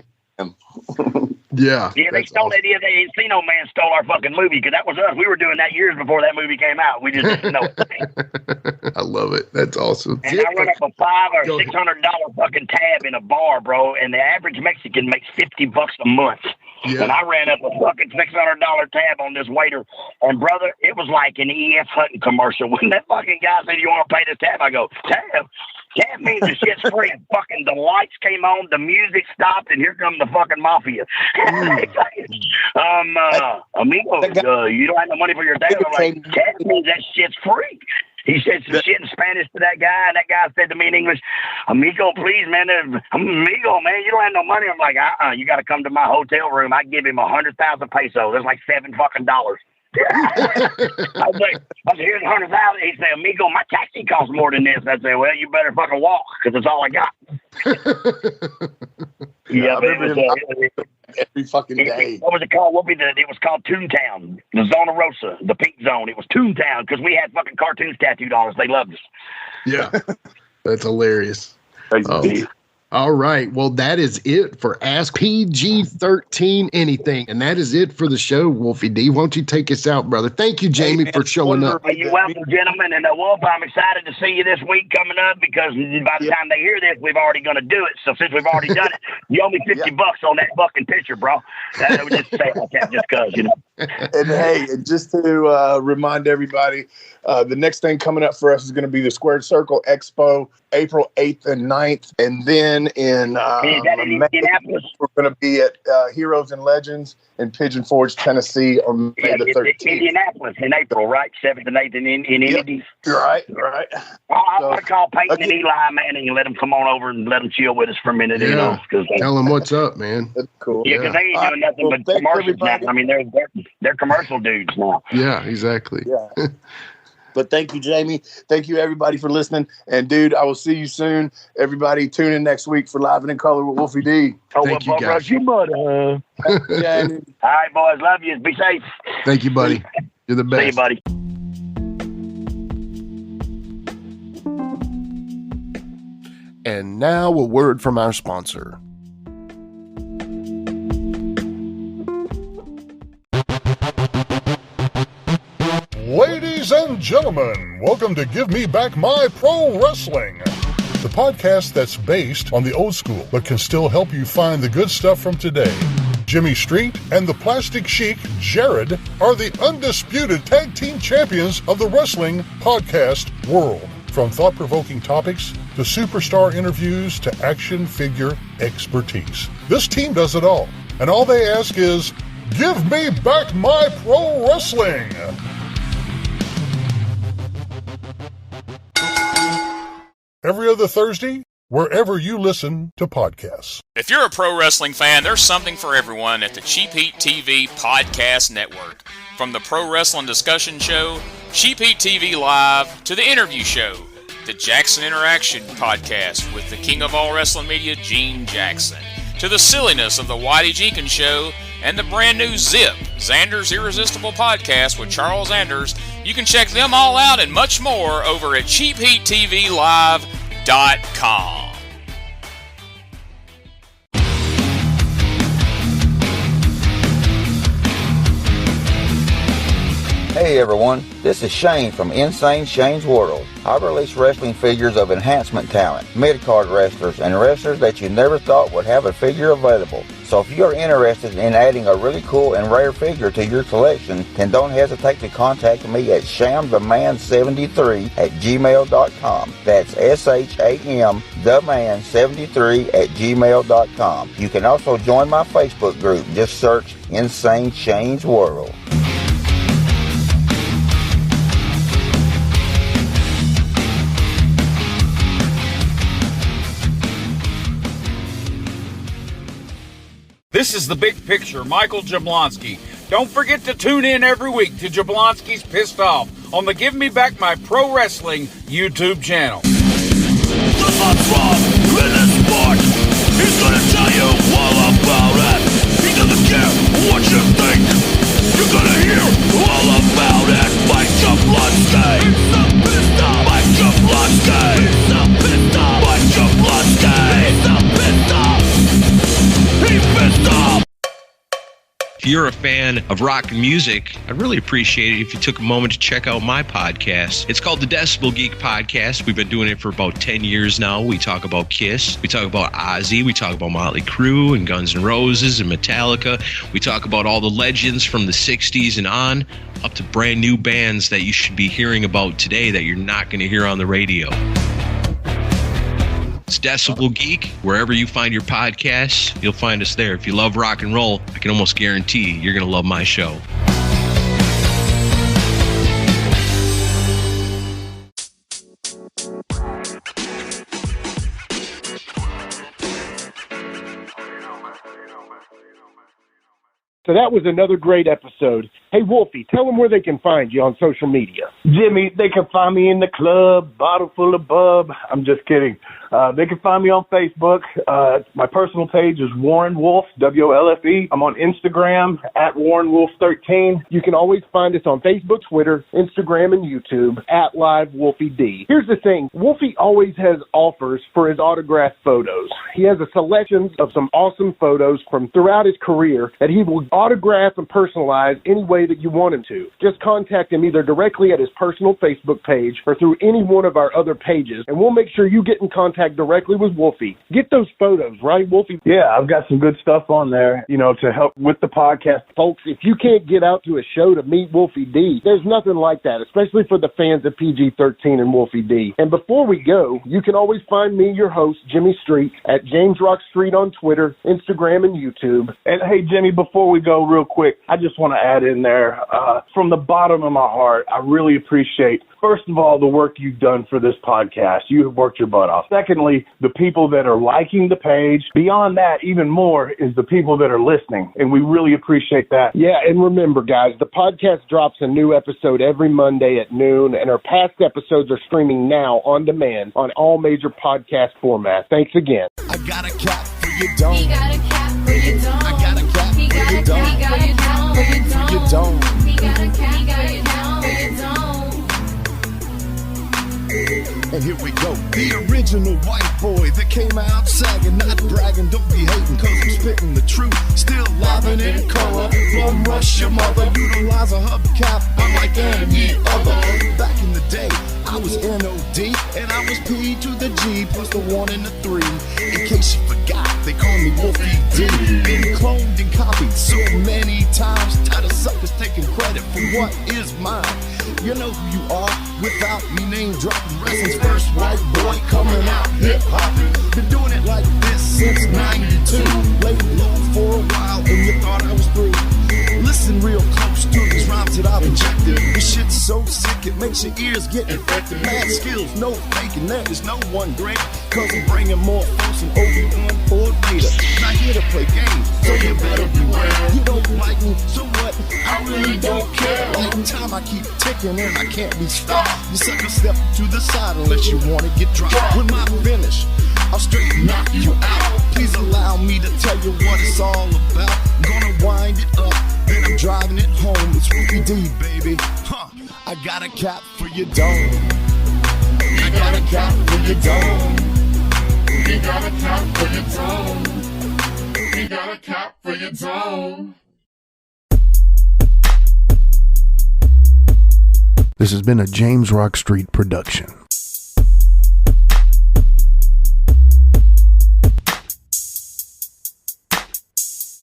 Yeah. Yeah, they stole that. Yeah, the Encino Man stole our fucking movie because that was us. We were doing that years before that movie came out. We just didn't know it. I love it. That's awesome. And I run up a $500 or $600 fucking tab in a bar, bro, and the average Mexican makes $50 a month. Yeah. And I ran up a fucking $600 tab on this waiter, and brother, it was like an E.F. Hutton commercial. When that fucking guy said, "You want to pay this tab?" I go, "Tab? Tab means the shit's free." Fucking the lights came on, the music stopped, and here come the fucking mafia. Amigo, you don't have no money for your tab. I'm like, tab means that shit's free. He said some shit in Spanish to that guy, and that guy said to me in English, "Amigo, please, man. Amigo, man, you don't have no money." I'm like, you got to come to my hotel room. I give him 100,000 pesos. That's like $7 fucking. I was like, "Here's 100,000." He said, "Amigo, my taxi costs more than this." I said, "Well, you better fucking walk, because it's all I got." Yeah, but it was every fucking day. What was it called? It was called Toontown, the Zona Rosa, the pink zone. It was Toontown because we had fucking cartoons tattooed on us. They loved us. Yeah, that's hilarious. All right. Well, that is it for Ask PG-13 Anything. And that is it for the show, Wolfie D. Won't you take us out, brother? Thank you, Jamie, for showing up. You're welcome, gentlemen. And Wolf, I'm excited to see you this week coming up because by the time they hear this, we've already going to do it. So since we've already done it, you owe me $50 on that fucking picture, bro. I would just say like that just because, you know. And hey, just to remind everybody, the next thing coming up for us is going to be the Squared Circle Expo, April 8th and 9th. And then in May, we're going to be at Heroes and Legends in Pigeon Forge, Tennessee on May the 13th. Indianapolis in April, right? 7th and 8th in Indy. Right. I'm going to call Peyton and Eli Manning and let them come on over and let them chill with us for a minute. Yeah. You know, tell them what's up, man. That's cool. Yeah, because they ain't doing nothing but commercials now. I mean, they're commercial dudes now. Yeah, exactly. Yeah. But thank you, Jamie. Thank you, everybody, for listening. And, dude, I will see you soon. Everybody, tune in next week for Live and in Color with Wolfie D. Thank you, guys. Your mother, huh? Jamie. All right, boys. Love you. Be safe. Thank you, buddy. You're the best. See you, buddy. And now a word from our sponsor. Ladies and gentlemen, welcome to Give Me Back My Pro Wrestling, the podcast that's based on the old school but can still help you find the good stuff from today. Jimmy Street and the Plastic Chic, Jared, are the undisputed tag team champions of the wrestling podcast world. From thought-provoking topics to superstar interviews to action figure expertise. This team does it all, and all they ask is, give me back my pro wrestling! Every other Thursday, wherever you listen to podcasts. If you're a pro wrestling fan, there's something for everyone at the Cheap Heat TV Podcast Network. From the Pro Wrestling Discussion Show, Cheap Heat TV Live, to the interview show, the Jackson Interaction Podcast with the king of all wrestling media, Gene Jackson, to the silliness of the Whitey Jenkins Show, and the brand new Zip, Xander's Irresistible Podcast with Charles Anders. You can check them all out and much more over at cheapheattvlive.com. Hey everyone, this is Shane from Insane Shane's World. I release wrestling figures of enhancement talent, mid-card wrestlers, and wrestlers that you never thought would have a figure available. So if you're interested in adding a really cool and rare figure to your collection, then don't hesitate to contact me at shamtheman73@gmail.com. That's SHAMtheman73@gmail.com. You can also join my Facebook group. Just search Insane Shane's World. This is The Big Picture, Michael Jablonski. Don't forget to tune in every week to Jablonski's Pissed Off on the Give Me Back My Pro Wrestling YouTube channel. The thoughts wrong in this sport. He's gonna tell you all about it. He doesn't care what you think. You're gonna hear all about it. Mike Jablonski. He's so pissed off. Mike Jablonski. He's so pissed off. Mike Jablonski. He's so pissed off. He's pissed off. If you're a fan of rock and music, I'd really appreciate it if you took a moment to check out my podcast. It's called the Decibel Geek Podcast. We've been doing it for about 10 years now. We talk about Kiss. We talk about Ozzy. We talk about Motley Crue and Guns N' Roses and Metallica. We talk about all the legends from the 60s and on, up to brand new bands that you should be hearing about today that you're not going to hear on the radio. It's Decibel Geek. Wherever you find your podcasts, you'll find us there. If you love rock and roll, I can almost guarantee you're going to love my show. So that was another great episode. Hey, Wolfie, tell them where they can find you on social media. Jimmy, they can find me in the club, bottle full of bub. I'm just kidding. They can find me on Facebook. My personal page is Warren Wolf, WOLFE. I'm on Instagram at WarrenWolf13. You can always find us on Facebook, Twitter, Instagram, and YouTube at Live Wolfie D. Here's the thing. Wolfie always has offers for his autographed photos. He has a selection of some awesome photos from throughout his career that he will autograph and personalize any way that you want him to. Just contact him either directly at his personal Facebook page or through any one of our other pages, and we'll make sure you get in contact directly with Wolfie. Get those photos, right, Wolfie? Yeah, I've got some good stuff on there, to help with the podcast. Folks, if you can't get out to a show to meet Wolfie D, there's nothing like that, especially for the fans of PG-13 and Wolfie D. And before we go, you can always find me, your host, Jimmy Street, at James Rock Street on Twitter, Instagram, and YouTube. And hey, Jimmy, before we go real quick, I just want to add in there, from the bottom of my heart, I really appreciate, first of all, the work you've done for this podcast. You have worked your butt off. Secondly, the people that are liking the page. Beyond that, even more, is the people that are listening, and we really appreciate that. Yeah, and remember, guys, the podcast drops a new episode every Monday at noon, and our past episodes are streaming now on demand on all major podcast formats. Thanks again. I got a cap for your dome. He got a cap for your dome. I got a cap for your dome. He got a cap for your dome. He got a cap for your dome. And here we go. The original white boy that came out sagging, not bragging, don't be hating, cause I'm spitting the truth. Still livin' in color, from rush your mother, utilize a hubcap, unlike any other. Back in the day, I was N-O-D, and I was P to the G, plus the 1 and the 3. In case you forgot, they call me Wolfie D. Been cloned and copied so many times, tired of suckers taking credit for what is mine. You know who you are without me name dropping. Wrestling's first white boy coming out hip-hop. Been doing it like this since 92. Laid low for a while and you thought I was through. Listen real close to these rhymes that I've injected. This shit's so sick it makes your ears get infected. Mad skills, no faking, there is no one great. Cause I'm bringing more folks than Obi-Wan or Vader. Not here to play games, so you better beware. You don't like me, so what? I really don't care. Like time I keep ticking and I can't be stopped. You sucker step to the side unless you wanna get dropped. When I finish, I'll straight knock you out. Please allow me to tell you what it's all about. I'm gonna wind it up, then I'm driving it home. It's Wolfie D, baby. I got a cap for your dome. I got a cap for your dome. We got a cap for your dome. We got a cap for your dome. This has been a James Rock Street production.